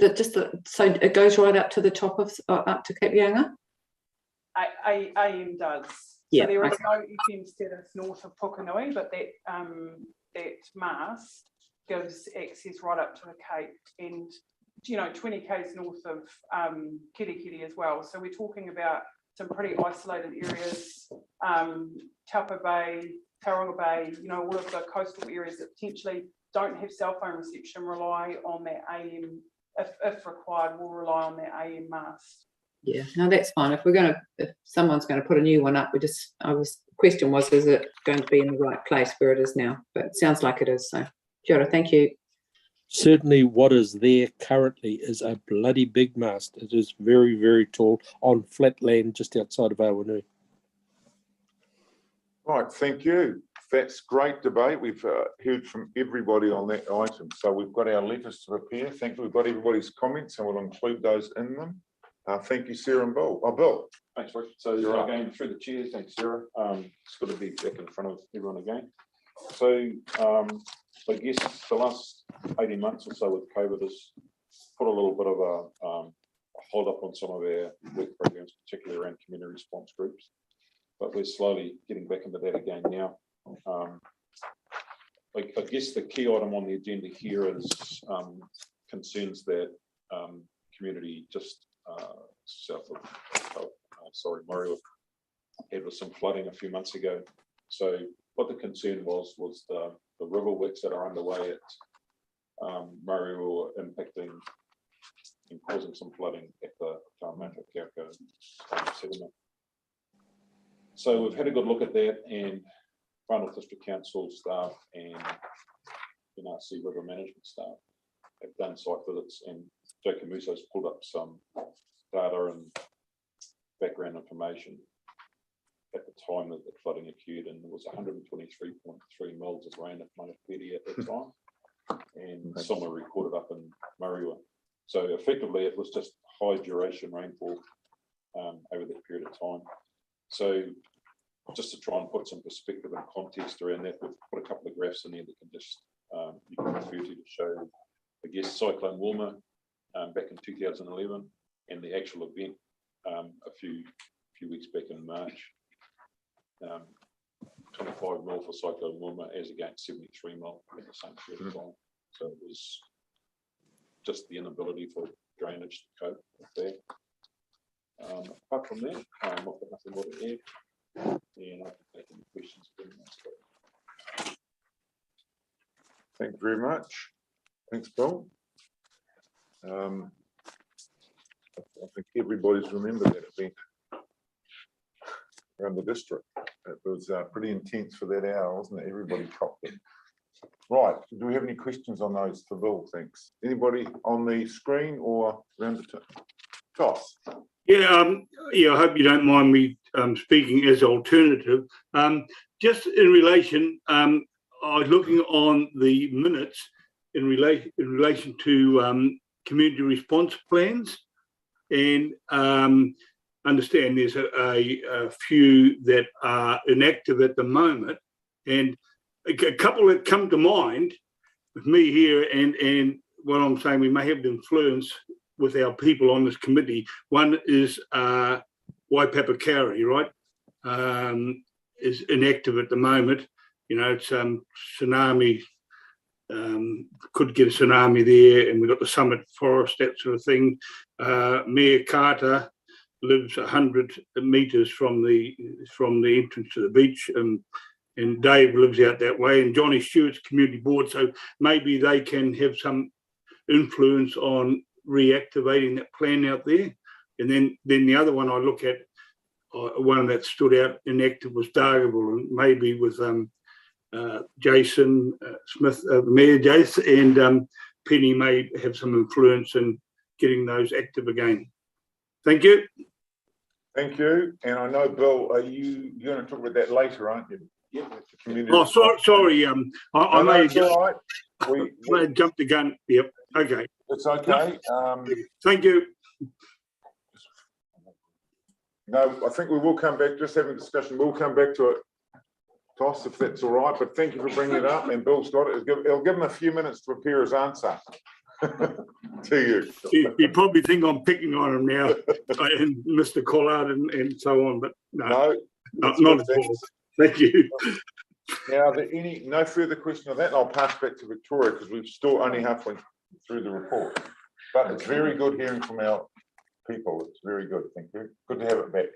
Speaker 13: so it goes right up to the top of up to Cape Younga.
Speaker 11: AM does.
Speaker 13: Yeah,
Speaker 11: so there is no FM status north of Pukenui, but that mast gives access right up to the Cape, and 20 k's north of Kirikiri as well. So we're talking about some pretty isolated areas, Taupo Bay, Tauranga Bay, all of the coastal areas that potentially don't have cell phone reception, rely on that AM, if required, will rely on that AM mast.
Speaker 13: Yeah, no, that's fine. If someone's going to put a new one up, question was, is it going to be in the right place where it is now? But it sounds like it is. So, kia ora, thank you.
Speaker 2: Certainly what is there currently is a bloody big mast. It is very, very tall on flat land just outside of Awanui.
Speaker 1: Right, thank you. That's great debate. We've heard from everybody on that item. So we've got our letters to prepare. Thank you. We've got everybody's comments and we'll include those in them. Thank you, Sarah and Bill. Bill.
Speaker 8: Thanks, Rick. So you're again through the chair. Thanks, Sarah. It's good to be back in front of everyone again. So I guess the last 18 months or so with COVID has put a little bit of a hold up on some of our work programs, particularly around community response groups. But we're slowly getting back into that again now. I guess the key item on the agenda here is concerns that community just south of Marae had with some flooding a few months ago. So what the concern was the river works that are underway at Marae were impacting and causing some flooding at the Taumata settlement. So we've had a good look at that, and Fargo North District Council staff and NRC River Management staff have done site visits, and Joe Camuso's pulled up some data and background information at the time that the flooding occurred, and there was 123.3 mils of rain at Manapedi at that time, and some were recorded up in Marae. So effectively it was just high duration rainfall over that period of time. So just to try and put some perspective and context around that, we've put a couple of graphs in there that can just you can refer to show, I guess, Cyclone Wilma
Speaker 14: back in 2011, and the actual event a few weeks back in March. 25 mil for Cyclone Wilma as against 73 mil at the same period of time. So it was just the inability for drainage to cope with that. Apart from that, I've got nothing more to add, and I can take any questions.
Speaker 1: Thank you very much. Thanks, Bill. I think everybody's remembered that event around the district. It was pretty intense for that hour, wasn't it? Everybody copped it. Right, do we have any questions on those for Bill? Thanks. Anybody on the screen or around the toss?
Speaker 15: Yeah, I hope you don't mind me speaking as alternative. Just in relation, I was looking on the minutes in relation to community response plans, and understand there's a few that are inactive at the moment, and a couple that come to mind with me here, and what I'm saying, we may have the influence with our people on this committee. One is Waipapakauri, right? Is inactive at the moment. You know, it's tsunami, could get a tsunami there, and we've got the Summit Forest, that sort of thing. Waikata lives 100 metres from the entrance to the beach, and Dave lives out that way, and Johnny Stewart's community board, so maybe they can have some influence on reactivating that plan out there. And then the other one I look at, one that stood out inactive was Dargaville, and maybe with Jason Smith, Mayor Jason, and Penny may have some influence in getting those active again. Thank you.
Speaker 1: Thank you. And I know, Bill, you're going to talk about that later, aren't you?
Speaker 15: Yeah. Oh, sorry. I may have
Speaker 1: all right.
Speaker 15: may have jumped the gun. Yep. Okay.
Speaker 1: It's okay.
Speaker 15: Thank you.
Speaker 1: No, I think we will come back, just having a discussion. We'll come back to it, Toss, if that's all right. But thank you for bringing it up. And Bill's got it. It'll give him a few minutes to prepare his answer to you.
Speaker 15: You probably think I'm picking on him now, and Mr. Collard and so on, but no, not at all. Thank you.
Speaker 1: Now, no further question on that, and I'll pass back to Victoria because we're still only halfway through the report. But it's very good hearing from our people. It's very good. Thank you. Good to have it back.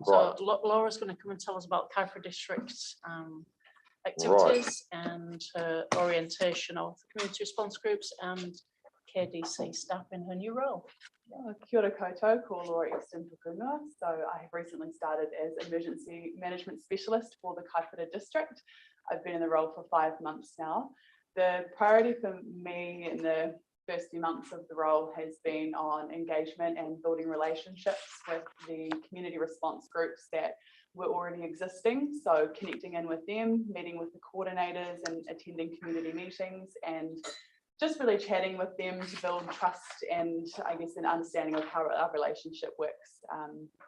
Speaker 3: So Laura's going to come and tell us about Kaifra District's activities and her orientation of community response groups and KDC staff in her new role.
Speaker 16: Kia ora koutou, ko Laura Exton Pukunga. So I have recently started as emergency management specialist for the Kaifra district. I've been in the role for 5 months now. The priority for me in the first few months of the role has been on engagement and building relationships with the community response groups that were already existing. So connecting in with them, meeting with the coordinators and attending community meetings, and just really chatting with them to build trust and I guess an understanding of how our relationship works,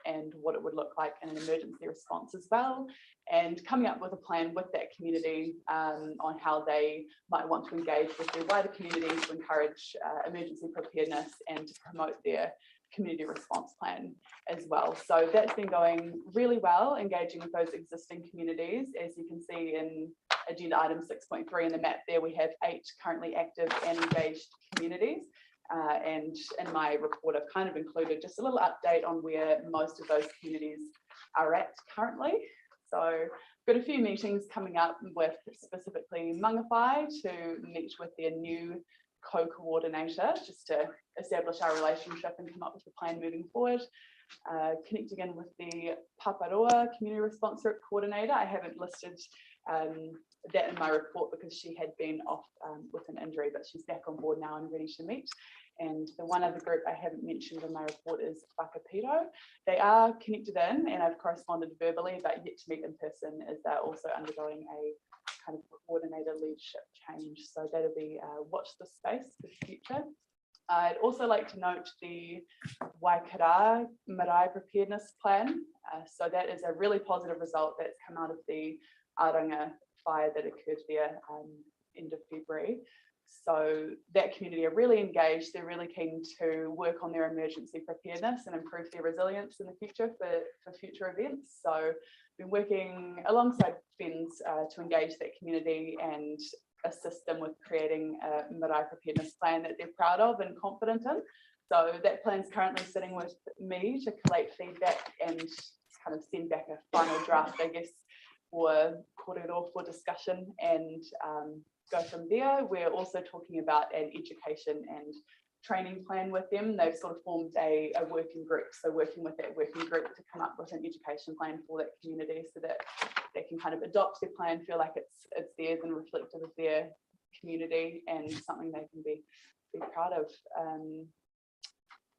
Speaker 16: and what it would look like in an emergency response as well, and coming up with a plan with that community on how they might want to engage with their wider community to encourage emergency preparedness and to promote their community response plan as well. So that's been going really well, engaging with those existing communities. As you can see in agenda item 6.3 in the map there, we have 8 currently active and engaged communities. And in my report, I've kind of included just a little update on where most of those communities are at currently. So I've got a few meetings coming up with specifically Mangawhai to meet with their new co-coordinator just to establish our relationship and come up with a plan moving forward. Connecting in with the Paparoa community response group coordinator. I haven't listed that in my report because she had been off with an injury, but she's back on board now and ready to meet. And the one other group I haven't mentioned in my report is Whakapiro. They are connected in and I've corresponded verbally, but yet to meet in person as they're also undergoing a kind of coordinator leadership change. So that'll be watch this space for the future. I'd also like to note the Waikata Marae Preparedness Plan. So that is a really positive result that's come out of the Aranga fire that occurred there end of February. So that community are really engaged. They're really keen to work on their emergency preparedness and improve their resilience in the future for future events. So been working alongside FENS to engage that community and assist them with creating a Marae preparedness plan that they're proud of and confident in. So that plan is currently sitting with me to collate feedback and kind of send back a final draft, I guess, for korero for discussion and go from there. We're also talking about an education and training plan with them. They've sort of formed a working group. So working with that working group to come up with an education plan for that community so that they can kind of adopt their plan, feel like it's theirs and reflective of their community and something they can be proud of.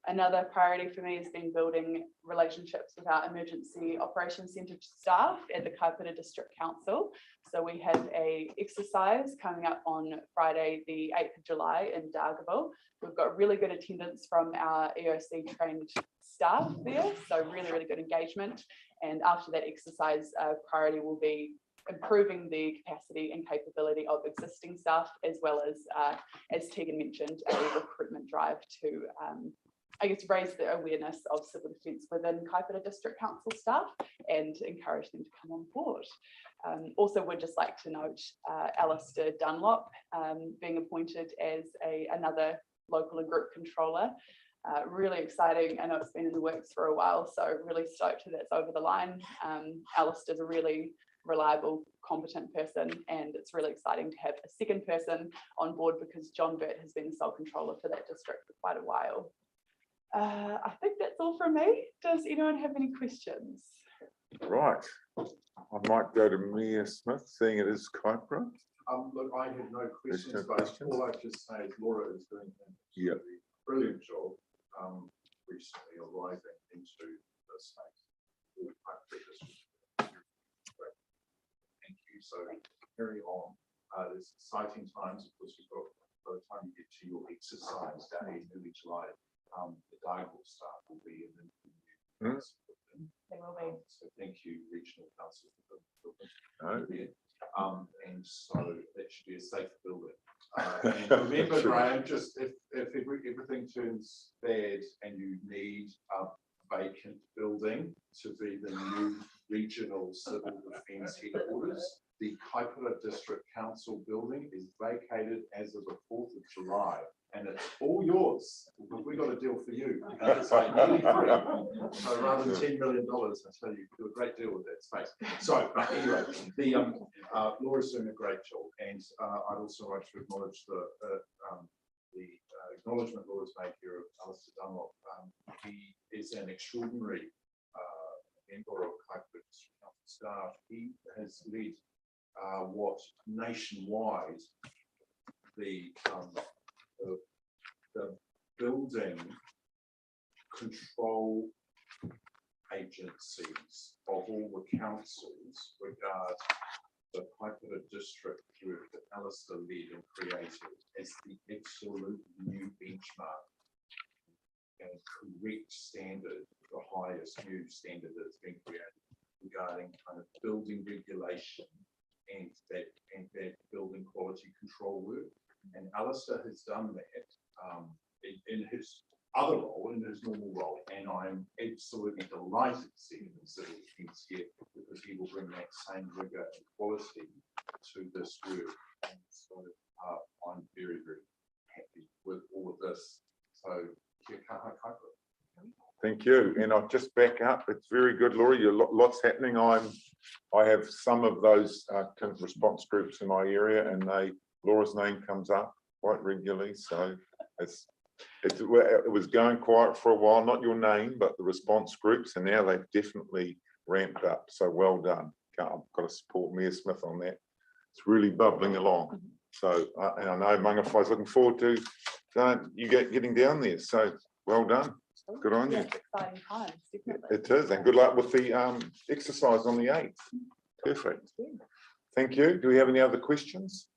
Speaker 16: Another priority for me has been building relationships with our emergency operations centre staff at the Kaipara District Council. So we have a exercise coming up on Friday, the 8th of July in Dargaville. We've got really good attendance from our EOC trained staff there. So really, really good engagement. And after that exercise, priority will be improving the capacity and capability of existing staff, as well as Tegan mentioned, a recruitment drive to I guess raise the awareness of civil defence within Kaipara District Council staff and encourage them to come on board. Also would just like to note Alistair Dunlop being appointed as another local and group controller. Really exciting. I know it's been in the works for a while, so really stoked that it's over the line. Alistair's a really reliable, competent person, and it's really exciting to have a second person on board because John Burt has been the sole controller for that district for quite a while. I think that's all from me. Does anyone have any questions?
Speaker 1: Right. I might go to Mia Smith, seeing it is Kaipara.
Speaker 7: Look, I have no questions, but all I just say is Laura is doing a brilliant job recently arriving into the space. Thank you. So carry on. There's exciting times. Of course, you've got by the time you get to your exercise day in early July, the Dargaville staff will be in the
Speaker 16: They will be.
Speaker 7: So thank you, Regional Council, for and so that should be a safe building. And remember, Graham, just if everything turns bad and you need a vacant building to be the new regional civil defence headquarters, the Kaipara District Council building is vacated as of the 4th of July. And it's all yours. We got a deal for you. It's like nearly free. So rather than $10 million, I tell you, do a great deal with that space. So anyway, Laura's doing a great job, and I'd also like to acknowledge the acknowledgement Laura's made here of Alistair Dunlop. He is an extraordinary member of Kaipara District Council staff. He has led what nationwide the building control agencies of all the councils regard the Kaipara district group that Alistair led and created as the absolute new benchmark and correct standard, the highest new standard that's been created regarding kind of building regulation and that building quality control work. And Alistair has done that in his other role, in his normal role, and I'm absolutely delighted to see him in civil defence here because he will bring that same rigour and quality to this work. And so I'm very, very happy with all of this. So, kia kaha kaipara.
Speaker 1: Thank you. And I'll just back up. It's very good, Laura. Lots happening. I have some of those response groups in my area, and Laura's name comes up quite regularly. So it was going quiet for a while. Not your name, but the response groups, and now they've definitely ramped up. So well done. I've got to support Mia Smith on that. It's really bubbling along. So and I know Mangawhai's looking forward to you getting down there. So well done. Good on you.
Speaker 16: Exciting times, definitely.
Speaker 1: It is, and good luck with the exercise on the 8th. Perfect. Thank you. Do we have any other questions?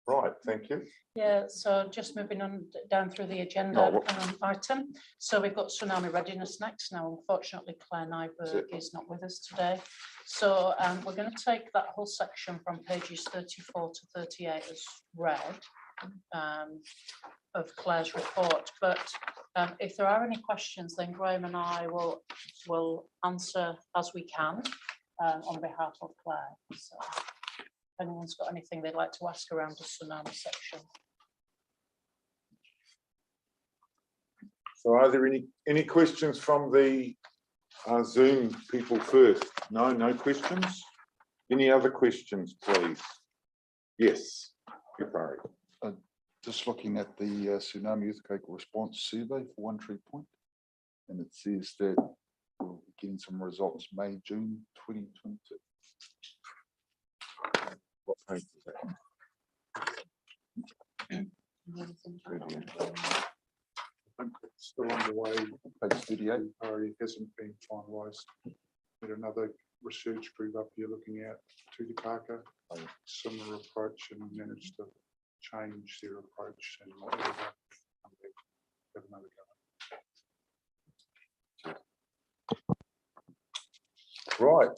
Speaker 1: Right, thank you.
Speaker 3: Yeah, so just moving on down through the agenda item. So we've got Tsunami Readiness next. Now, unfortunately, Claire Nyberg is not with us today. So we're going to take that whole section from pages 34 to 38 as read. of Claire's report, but if there are any questions, then Graham and I will answer as we can on behalf of Claire. So if anyone's got anything they'd like to ask around the tsunami section.
Speaker 1: So are there any questions from the Zoom people first? No questions? Any other questions, please? Yes, Marae.
Speaker 17: Just looking at the tsunami earthquake response survey for One Tree Point, and it says that we'll be getting some results May, June 2022.
Speaker 1: What page is that?
Speaker 4: I think it's still underway.
Speaker 17: Page 38.
Speaker 4: It hasn't been finalised. Had another research group up here looking at Tutukaka, a similar approach, and managed to change their approach and not have another go.
Speaker 1: Right.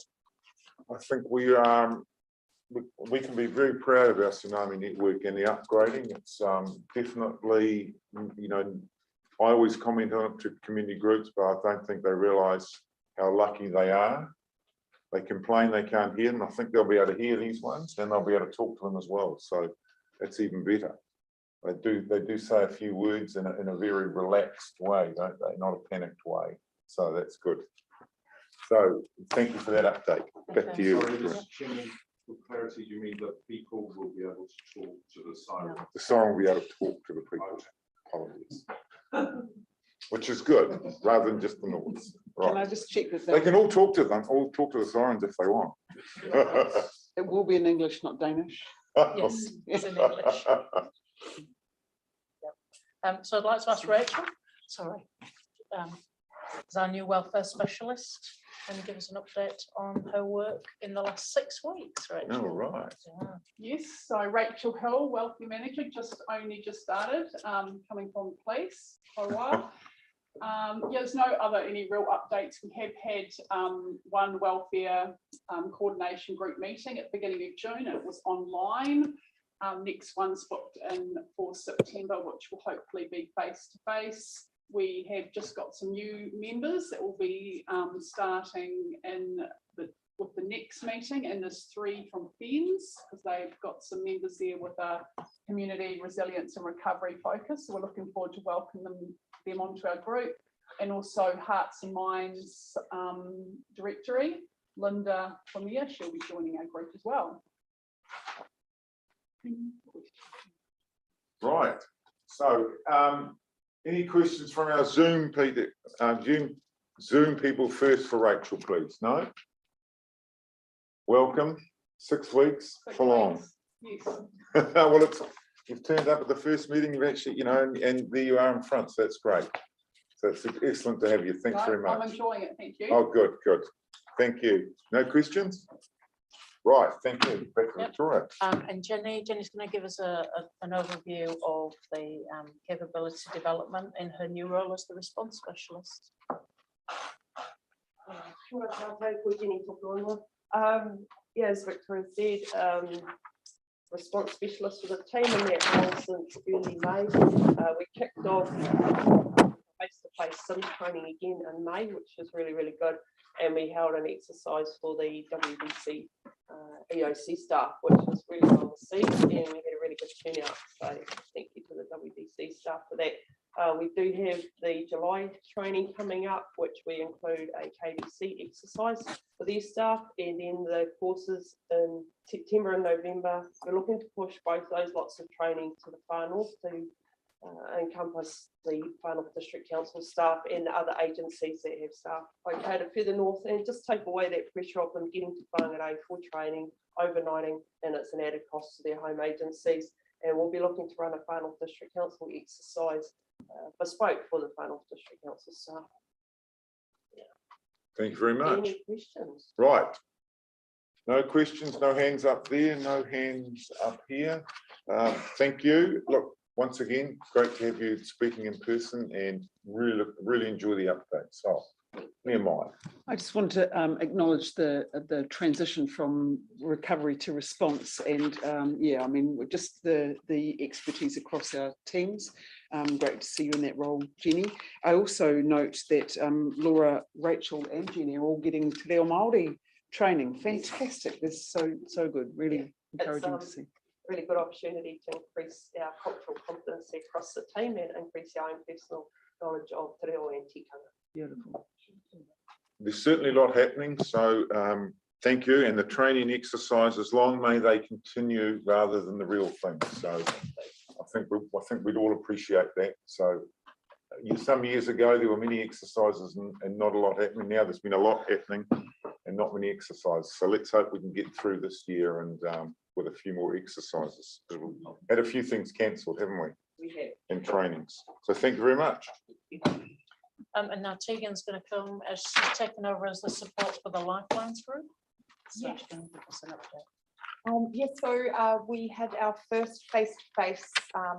Speaker 1: I think we can be very proud of our tsunami network and the upgrading. It's definitely, you know, I always comment on it to community groups, but I don't think they realise how lucky they are. They complain they can't hear them. I think they'll be able to hear these ones, and they'll be able to talk to them as well. So that's even better. They do say a few words in a very relaxed way, don't they? Not a panicked way. So that's good. So thank you for that update. Back to you.
Speaker 7: Sorry, Mr. Chairman, for clarity, you mean that people will be able to talk to the siren?
Speaker 1: The siren will be able to talk to the people. Apologies. Which is good, rather than just the noise. Right.
Speaker 5: Can I just check that?
Speaker 1: They can all talk to them, all talk to the sirens if they want.
Speaker 5: It will be in English, not Danish.
Speaker 3: Yes, it's in English. Yep. So I'd like to ask Rachel, sorry, as our new welfare specialist, and give us an update on her work in the last 6 weeks, Rachel.
Speaker 1: All right.
Speaker 3: Yeah.
Speaker 11: Yes, so Rachel Hill, Welfare Manager, only just started, coming from police for a while. Yeah, there's no any real updates. We have had one welfare coordination group meeting at the beginning of June. It was online. Next one's booked in for September, which will hopefully be face to face. We have just got some new members that will be starting with the next meeting, and there's 3 from FENS because they've got some members there with a community resilience and recovery focus. So we're looking forward to welcoming them onto our group, and also Hearts and Minds Directory, Linda from here, she'll be joining our group as well.
Speaker 1: Right. So any questions from our Zoom people? Zoom people first for Rachel, please. No? Welcome. 6 weeks, full on.
Speaker 11: Yes.
Speaker 1: Well, you've turned up at the first meeting, you've actually, you know, and there you are in front, so that's great. So it's excellent to have you. Thanks very much.
Speaker 11: I'm enjoying it, thank you.
Speaker 1: Oh, good. Thank you. No questions? Right, thank you. Back to Victoria.
Speaker 3: And Jenny's going to give us an overview of the capability development in her new role as the response specialist.
Speaker 18: As Victoria said, response specialist for the team in that role since early May. We kicked off face-to-face SIMS training again in May, which was really, really good. And we held an exercise for the WBC EOC staff, which was really well received, and we had a really good turnout. So thank you to the WBC staff for that. We do have the July training coming up, which we include a KBC exercise for their staff, and then the courses in September and November. We're looking to push both those lots of training to the far north to encompass the Far North District Council staff and the other agencies that have staff located further north, and just take away that pressure of them getting to Whangarei for training, overnighting, and it's an added cost to their home agencies. And we'll be looking to run a Far North District Council exercise bespoke for the Far North District Council staff.
Speaker 1: Thank you very much.
Speaker 18: Any questions?
Speaker 1: Right. No questions, no hands up there, no hands up here. Thank you. Look, once again, great to have you speaking in person, and really enjoy the update. So Nehemiah.
Speaker 5: I just want to acknowledge the transition from recovery to response, and yeah, I mean, just the expertise across our teams. Great to see you in that role, Jenny. I also note that Laura, Rachel, and Jenny are all getting Te Reo Māori training. Fantastic! It's so good. Really encouraging to see.
Speaker 18: Really good opportunity to increase our cultural competency across the team and increase our own personal knowledge of Te Reo and tikanga.
Speaker 5: Beautiful.
Speaker 1: There's certainly a lot happening, so thank you. And the training exercises, long may they continue rather than the real thing. So I think we'd all appreciate that. So some years ago there were many exercises and not a lot happening. Now there's been a lot happening and not many exercises. So let's hope we can get through this year and with a few more exercises. We've had a few things cancelled, haven't we?
Speaker 18: We have.
Speaker 1: And trainings. So thank you very much.
Speaker 3: And now Tegan's going to come as she's taken over as the support for the Lifelines group. So
Speaker 9: Yes.
Speaker 3: she's going to give us an update.
Speaker 9: Yes, so we had our first face-to-face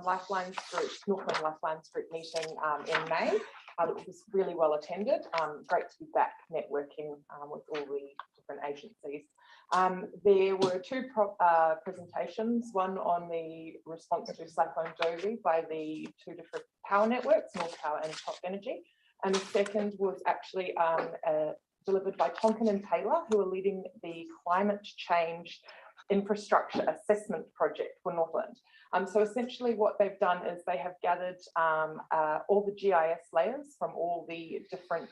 Speaker 9: Lifelines group, Northland Lifelines group meeting in May, which was really well attended. Great to be back networking with all the different agencies. There were two presentations, one on the response to Cyclone Jovi by the two different power networks, North Power and Top Energy. And the second was actually delivered by Tonkin and Taylor, who are leading the climate change infrastructure assessment project for Northland. So essentially what they've done is they have gathered all the GIS layers from all the different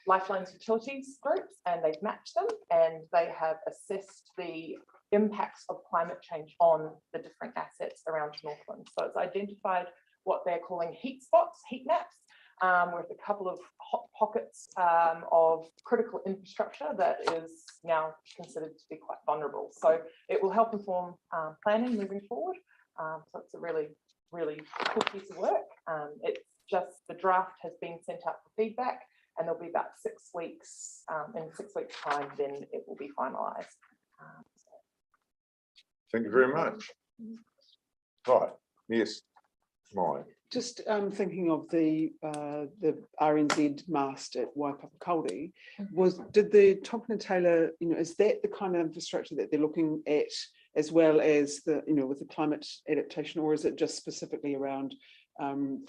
Speaker 9: Lifelines utilities groups, and they've matched them, and they have assessed the impacts of climate change on the different assets around Northland. So it's identified what they're calling heat spots, heat maps, with a couple of hot pockets of critical infrastructure that is now considered to be quite vulnerable. So it will help inform planning moving forward. So it's a really, really cool piece of work. It's just the draft has been sent out for feedback, and there'll be about 6 weeks, in 6 weeks' time, then it will be finalised.
Speaker 1: Thank you very much. Right, yes, Mike.
Speaker 5: Just thinking of the RNZ mast at Waikata, did the Tonkin and Taylor, is that the kind of infrastructure that they're looking at, as well as the, with the climate adaptation, or is it just specifically around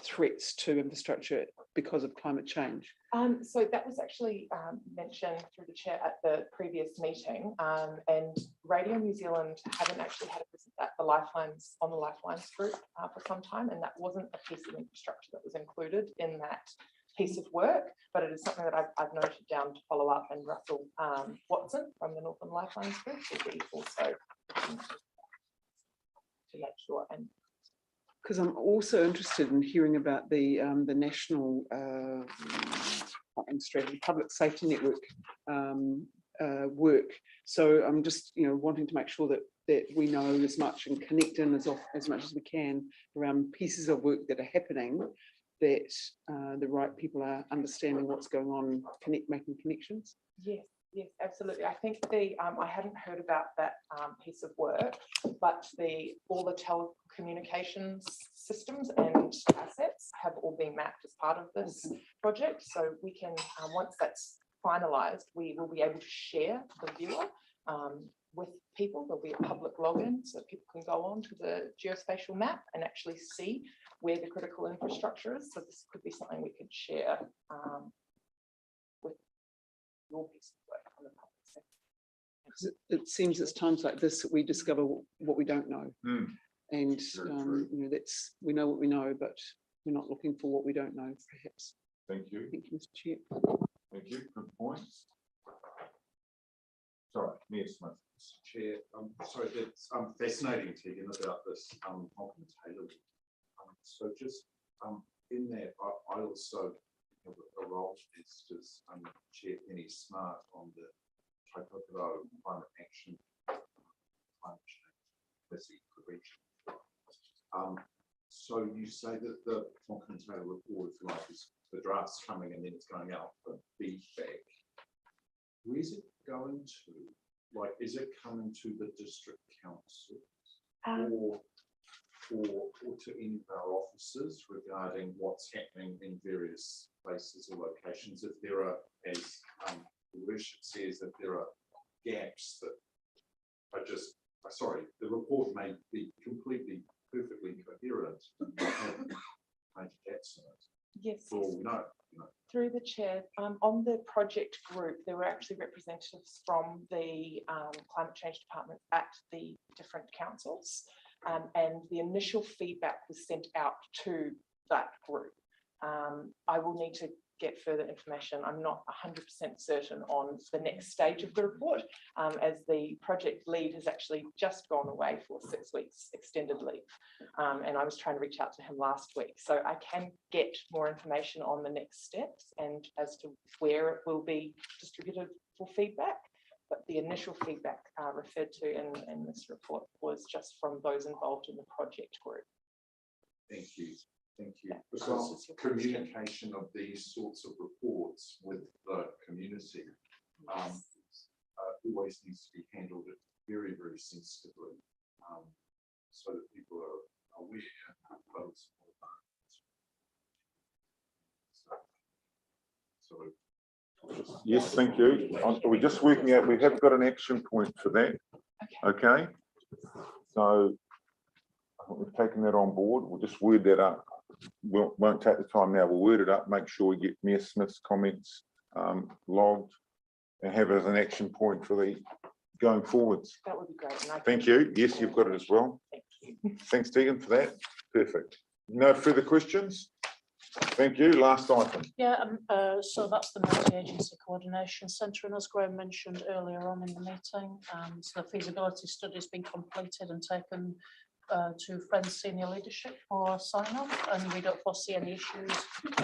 Speaker 5: threats to infrastructure because of climate change?
Speaker 9: So that was actually mentioned through the chair at the previous meeting, and Radio New Zealand haven't actually had a presence at the Lifelines on the Lifelines group for some time, and that wasn't a piece of infrastructure that was included in that piece of work, but it is something that I've noted down to follow up, and Russell Watson from the Northern Lifelines group will be also to make sure. And
Speaker 5: because I'm also interested in hearing about the national public safety network work. So I'm just wanting to make sure that we know as much and connect in as much as we can around pieces of work that are happening, that the right people are understanding what's going on, making connections.
Speaker 9: Yes, absolutely. I think I hadn't heard about that piece of work, but all the telecommunications systems and assets have all been mapped as part of this project. So we can, once that's finalised, we will be able to share the viewer with people. There'll be a public login so people can go on to the geospatial map and actually see where the critical infrastructure is. So this could be something we could share with your piece of work on the public sector.
Speaker 5: Because it seems it's times like this that we discover what we don't know. And we know what we know, but we're not looking for what we don't know, perhaps.
Speaker 1: Thank you.
Speaker 5: Thank you, Mr. Chair.
Speaker 1: Thank you. Good points. Sorry, Mayor Smith.
Speaker 7: Chair, sorry, that's fascinating, Tegan, about this Tonkin Taylor. So just in that, I also have a role as just Chair Penny Smart on the Trifecta Climate Action, Climate Change, Preparedness. So you say that the Tonkin Taylor report, if you like, is the draft's coming and then it's going out for feedback. Where's it going to? Like, is it coming to the district council? Or or to any of our officers regarding what's happening in various places or locations. If there are, as the worship says, if there are gaps that are just, sorry, the report may be completely, perfectly coherent, but have major gaps in it.
Speaker 9: Yes.
Speaker 7: So no, you know.
Speaker 9: Through the chair, on the project group, there were actually representatives from the climate change department at the different councils, and the initial feedback was sent out to that group. I will need to get further information. I'm not 100% certain on the next stage of the report, as the project lead has actually just gone away for 6 weeks extended leave. And I was trying to reach out to him last week. So I can get more information on the next steps and as to where it will be distributed for feedback. But the initial feedback referred to in this report was just from those involved in the project group.
Speaker 7: Thank you. Thank you. Because communication of these sorts of reports with the community always needs to be handled very, very sensitively, so that people are aware.
Speaker 1: Yes, thank you. We're just working out, we have got an action point for that. Okay. So we've taken that on board. We'll just word that up. Won't take the time now. We'll word it up, make sure we get Mayor Smith's comments logged and have it as an action point for the going forwards.
Speaker 9: That would be great.
Speaker 1: Thank you. Yes, you've got it as well.
Speaker 9: Thank you.
Speaker 1: Thanks, Tegan, for that. Perfect. No further questions? Thank you. Last item.
Speaker 3: Yeah, so that's the multi-agency coordination centre, and as Graham mentioned earlier on in the meeting, so the feasibility study has been completed and taken to Friends Senior Leadership for sign-off, and we don't foresee any issues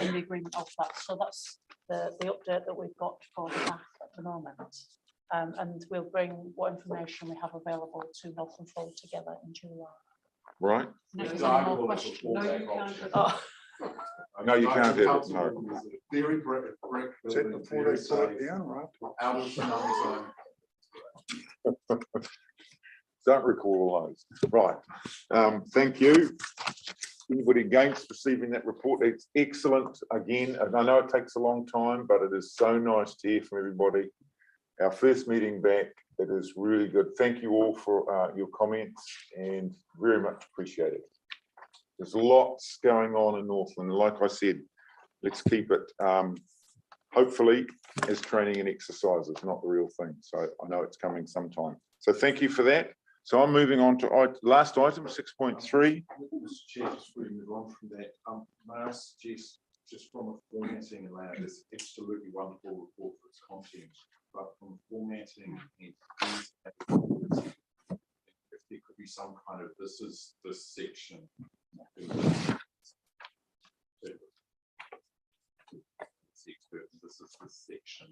Speaker 3: in the agreement of that. So that's the update that we've got for the back at the moment. And we'll bring what information we have available to Northland Forward together in July.
Speaker 1: Right.
Speaker 3: No, there's no more questions.
Speaker 1: No, you can't have it. No.
Speaker 7: Very brick.
Speaker 4: Is that before they slow it down, right?
Speaker 7: Out of the zone.
Speaker 1: Don't recall all those. Right. Thank you. Anybody against receiving that report? It's excellent. Again, and I know it takes a long time, but it is so nice to hear from everybody. Our first meeting back, it is really good. Thank you all for your comments and very much appreciated. There's lots going on in Northland. Like I said, let's keep it hopefully as training and exercises, not the real thing. So I know it's coming sometime. So thank you for that. So I'm moving on to last item, 6.3.
Speaker 7: Mr. Chair, just we move on from that. May I suggest, just from a formatting and layout, this absolutely wonderful report for its content, but from formatting and if there could be some kind of this is this section. This is this section,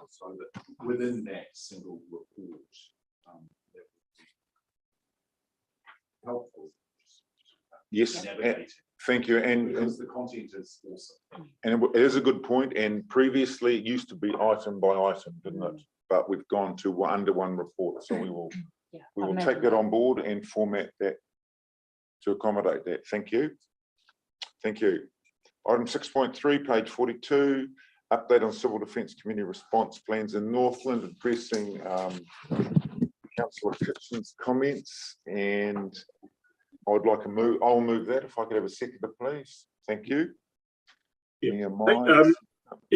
Speaker 7: so that within that single report, that would be helpful.
Speaker 1: Yes, thank you. And
Speaker 7: because the content is awesome.
Speaker 1: And it is a good point. And previously it used to be item by item, didn't it? But we've gone to under one report, so we will take that on board and format that to accommodate that. Thank you. Thank you. Item 6.3, page 42. Update on civil defence community response plans in Northland, addressing Councillor Kitchen's comments, and I'd like to move. I'll move that if I could have a seconder, please. Thank you.
Speaker 15: Yeah.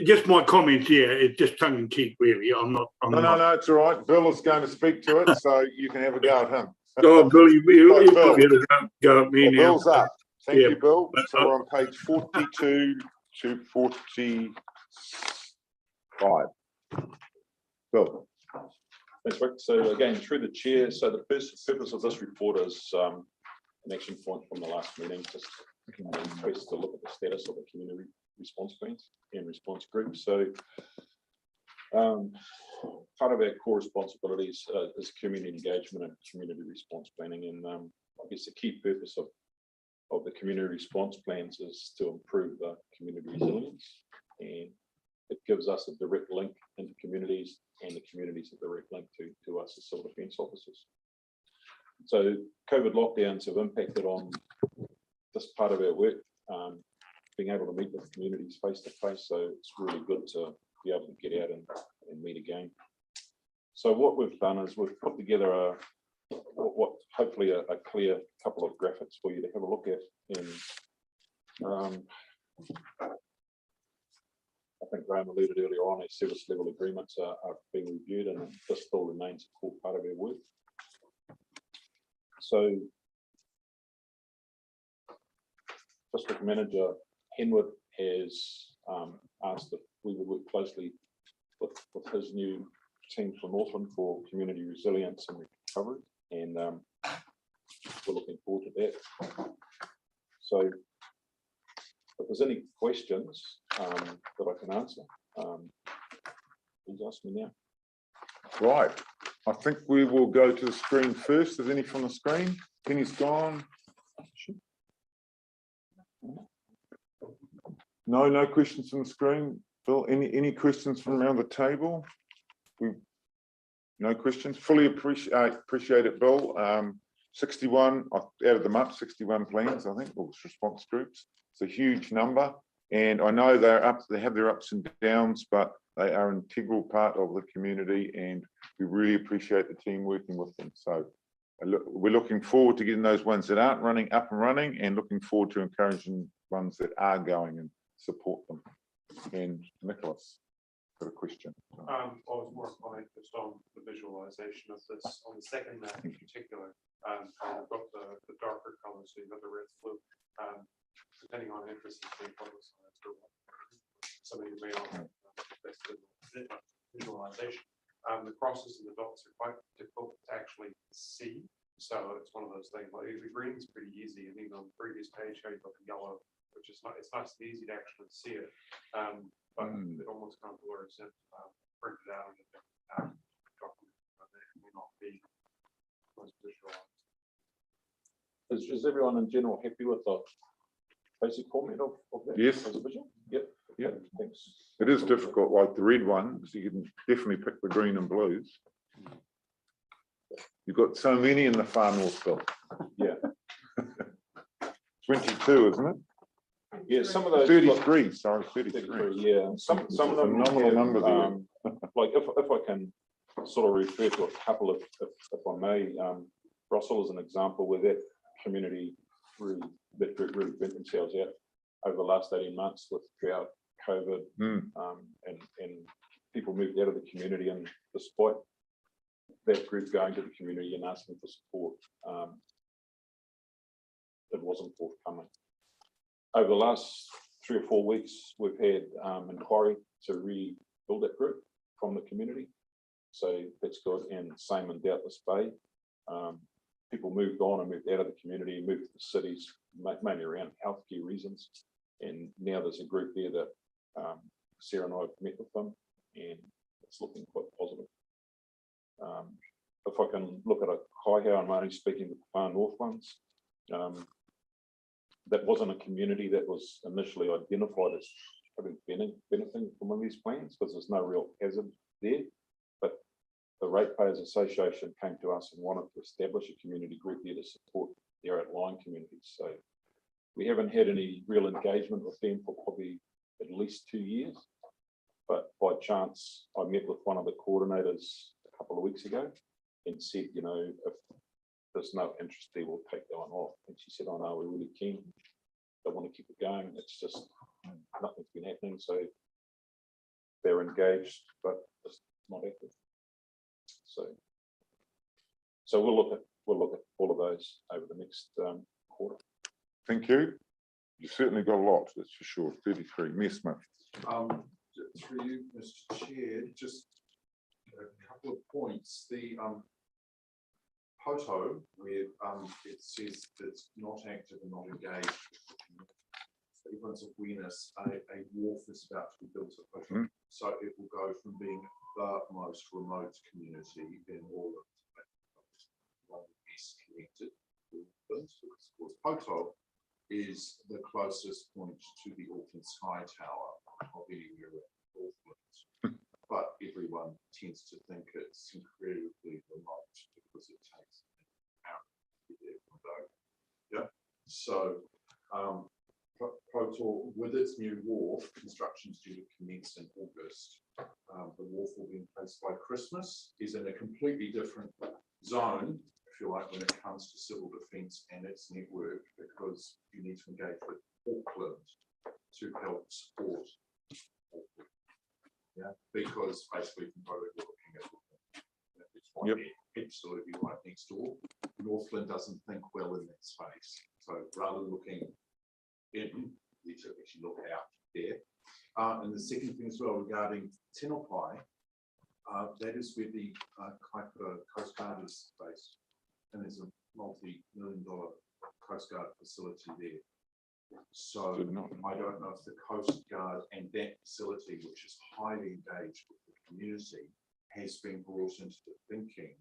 Speaker 15: Just my comments here. It's just tongue in cheek, really. No,
Speaker 1: it's all right. Bill is going to speak to it, so you can have a go at him.
Speaker 15: Oh, Bill, you probably go at me now.
Speaker 1: Bill's up. Thank you, Bill. So we're on page 42 to 45. Bill.
Speaker 14: Thanks, Rick. So again, through the chair, so the first purpose of this report is an action point from the last meeting, just to look at the status of the community response plans and response groups. So part of our core responsibilities is community engagement and community response planning. And I guess the key purpose of the community response plans is to improve the community resilience, and it gives us a direct link into communities, and the communities a direct link to us as civil defence officers. So COVID lockdowns have impacted on this part of our work, being able to meet with communities face to face. So it's really good to be able to get out and meet again. So what we've done is we've put together what hopefully a clear couple of graphics for you to have a look at. And I think Graham alluded earlier on, our service level agreements are being reviewed, and this still remains a core part of our work. So District Manager Henwood has asked if we would work closely with his new team for Northland for community resilience and recovery, and we're looking forward to that. So if there's any questions that I can answer, please ask me now.
Speaker 1: Right, I think we will go to the screen first. Is any from the screen? Penny's gone. No questions from the screen. Bill, any questions from around the table? No questions. Fully appreciate it, Bill. 61, I've added them up, 61 plans, I think, or response groups. It's a huge number, and I know they have their ups and downs, but they are an integral part of the community, and we really appreciate the team working with them. So we're looking forward to getting those ones that aren't running up and running, and looking forward to encouraging ones that are going and support them. And Nicholas, got a question.
Speaker 8: I was more comment just on the visualization of this on the second map in particular. I've got the darker colors, so you've got the red blue. Depending on interest in photos, some of you may not have visualization. The crosses and the dots are quite difficult to actually see. So it's one of those things. Like the green is pretty easy, and even on the previous page, how you've got the yellow, which is not, it's nice and easy to actually see it. But it almost kind of blurs it, printed out in a different document. It may not be most visualized.
Speaker 14: Is everyone in general happy with the basic format of that?
Speaker 1: Yes.
Speaker 14: As a visual? Yep.
Speaker 1: Yeah.
Speaker 14: Thanks.
Speaker 1: It is difficult, like the red one, so you can definitely pick the green and blues. You've got so many in the far north, Bill.
Speaker 14: Yeah.
Speaker 1: 22, isn't it?
Speaker 14: Yeah, some of those
Speaker 1: 33, sorry, 33.
Speaker 14: Yeah, some of them
Speaker 1: phenomenal
Speaker 14: have,
Speaker 1: number there.
Speaker 14: like if I can sort of refer to a couple of, if I may, Russell is an example where that community really burnt themselves out over the last 18 months with drought, COVID, and people moved out of the community, and despite that group going to the community and asking for support, it wasn't forthcoming. Over the last 3 or 4 weeks, we've had inquiry to rebuild that group from the community. So that's good. And same in Doubtless Bay. People moved on and moved out of the community, moved to the cities, mainly around healthcare reasons. And now there's a group there that Sarah and I have met with them, and it's looking quite positive. If I can look at a Kaihau, I'm only speaking with the far north ones. That wasn't a community that was initially identified as having benefiting from one of these plans, because there's no real hazard there. But the Ratepayers Association came to us and wanted to establish a community group there to support their outlying communities. So we haven't had any real engagement with them for probably at least 2 years. But by chance, I met with one of the coordinators a couple of weeks ago and said, you know, if there's no interest there, we'll take that one off. And she said, oh no, we're really keen. They want to keep it going. It's just nothing's been happening. So they're engaged, but just not active. So we'll look at all of those over the next quarter.
Speaker 1: Thank you. You've certainly got a lot, that's for sure. 33. Mayor Smith.
Speaker 7: Through you, Mr. Chair, just a couple of points. The photo where it says it's not active and not engaged. For everyone's awareness, a wharf is about to be built at Photo. So it will go from being the most remote community in all of the best connected. Because Photo is the closest point to the Auckland Sky Tower of anywhere in Northland. But everyone tends to think it's incredibly remote because it takes an hour to get there from Fargo. Yeah. So Protor, with its new wharf, construction is due to commence in August. The wharf will be in place by Christmas. Is in a completely different zone, if you like, when it comes to civil defence and its network, because you need to engage with Auckland to help support Auckland. Yeah, because basically from Fargo we're looking at it's right there, absolutely right next door. Northland doesn't think well in that space, so rather than looking in, we should actually look out there. And the second thing as well regarding Tenopai, that is where the Kaipara Coast Guard is based, and there's a multi-million-dollar Coast Guard facility there. So I don't know if the Coast Guard and that facility, which is highly engaged with the community, has been brought into the thinking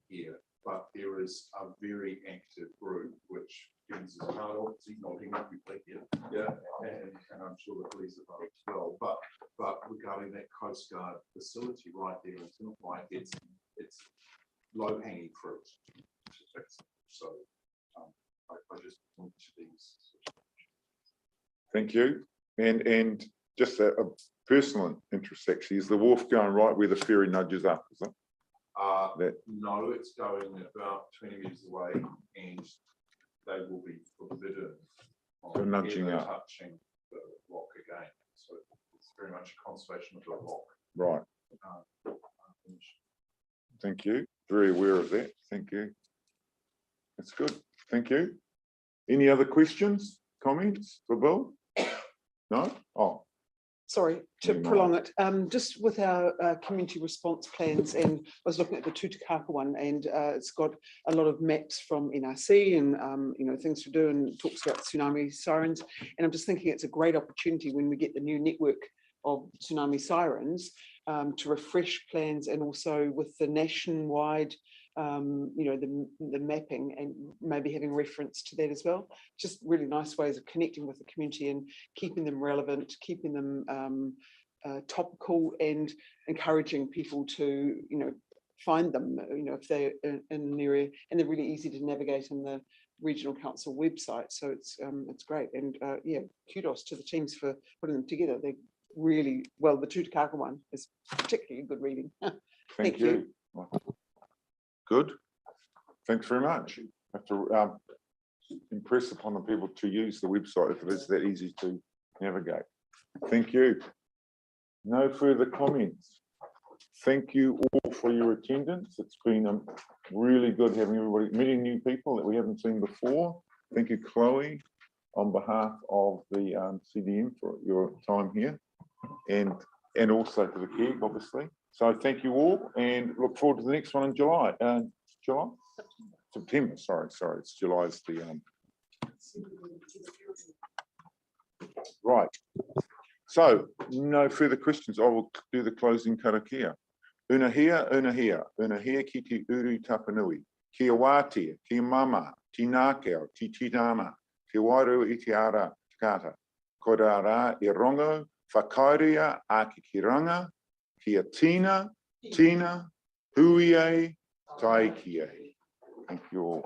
Speaker 7: here. But there is a very active group, which James is part of. He's nodding everybody here, yeah, and I'm sure the police are part as well. But regarding that Coast Guard facility right there in Tenopai, it's low-hanging fruit. So I just want to these.
Speaker 1: Thank you. And just a personal interest actually, is the wharf going right where the ferry nudges up, is it?
Speaker 7: No, it's going about 20 meters away, and they will be forbidden
Speaker 1: from nudging
Speaker 7: ever
Speaker 1: up,
Speaker 7: touching the rock again. So it's very much a conservation of the rock.
Speaker 1: right? Thank you. Very aware of that. Thank you. That's good. Thank you. Any other questions, comments for Bill? No? Oh.
Speaker 5: Sorry to prolong it. Just with our community response plans, and I was looking at the Tutukaka one, and it's got a lot of maps from NRC and you know, things to do, and talks about tsunami sirens. And I'm just thinking it's a great opportunity when we get the new network of tsunami sirens to refresh plans, and also with the nationwide you know, the mapping, and maybe having reference to that as well. Just really nice ways of connecting with the community and keeping them relevant, keeping them topical, and encouraging people to, you know, find them, you know, if they're in an area, and they're really easy to navigate in the regional council website. So it's great, and yeah, kudos to the teams for putting them together. They really, well, the Tutukaka one is particularly good reading.
Speaker 1: Thank you. Good. Thanks very much. I have to impress upon the people to use the website if it is that easy to navigate. Thank you. No further comments. Thank you all for your attendance. It's been really good having everybody, meeting new people that we haven't seen before. Thank you, Chloe, on behalf of the CDM for your time here, and also to the KEG, obviously. So thank you all, and look forward to the next one in July. September. Sorry, it's July's the right. So no further questions. I will do the closing karakia. Unahia ki te uru tapanui. Kia wātia, kia mama, tinakeo, titinama, te wairu i te ara kata. Koda rā I rongo, whakairia a ki ranga, kia tina, huie, tai kie. Thank you all.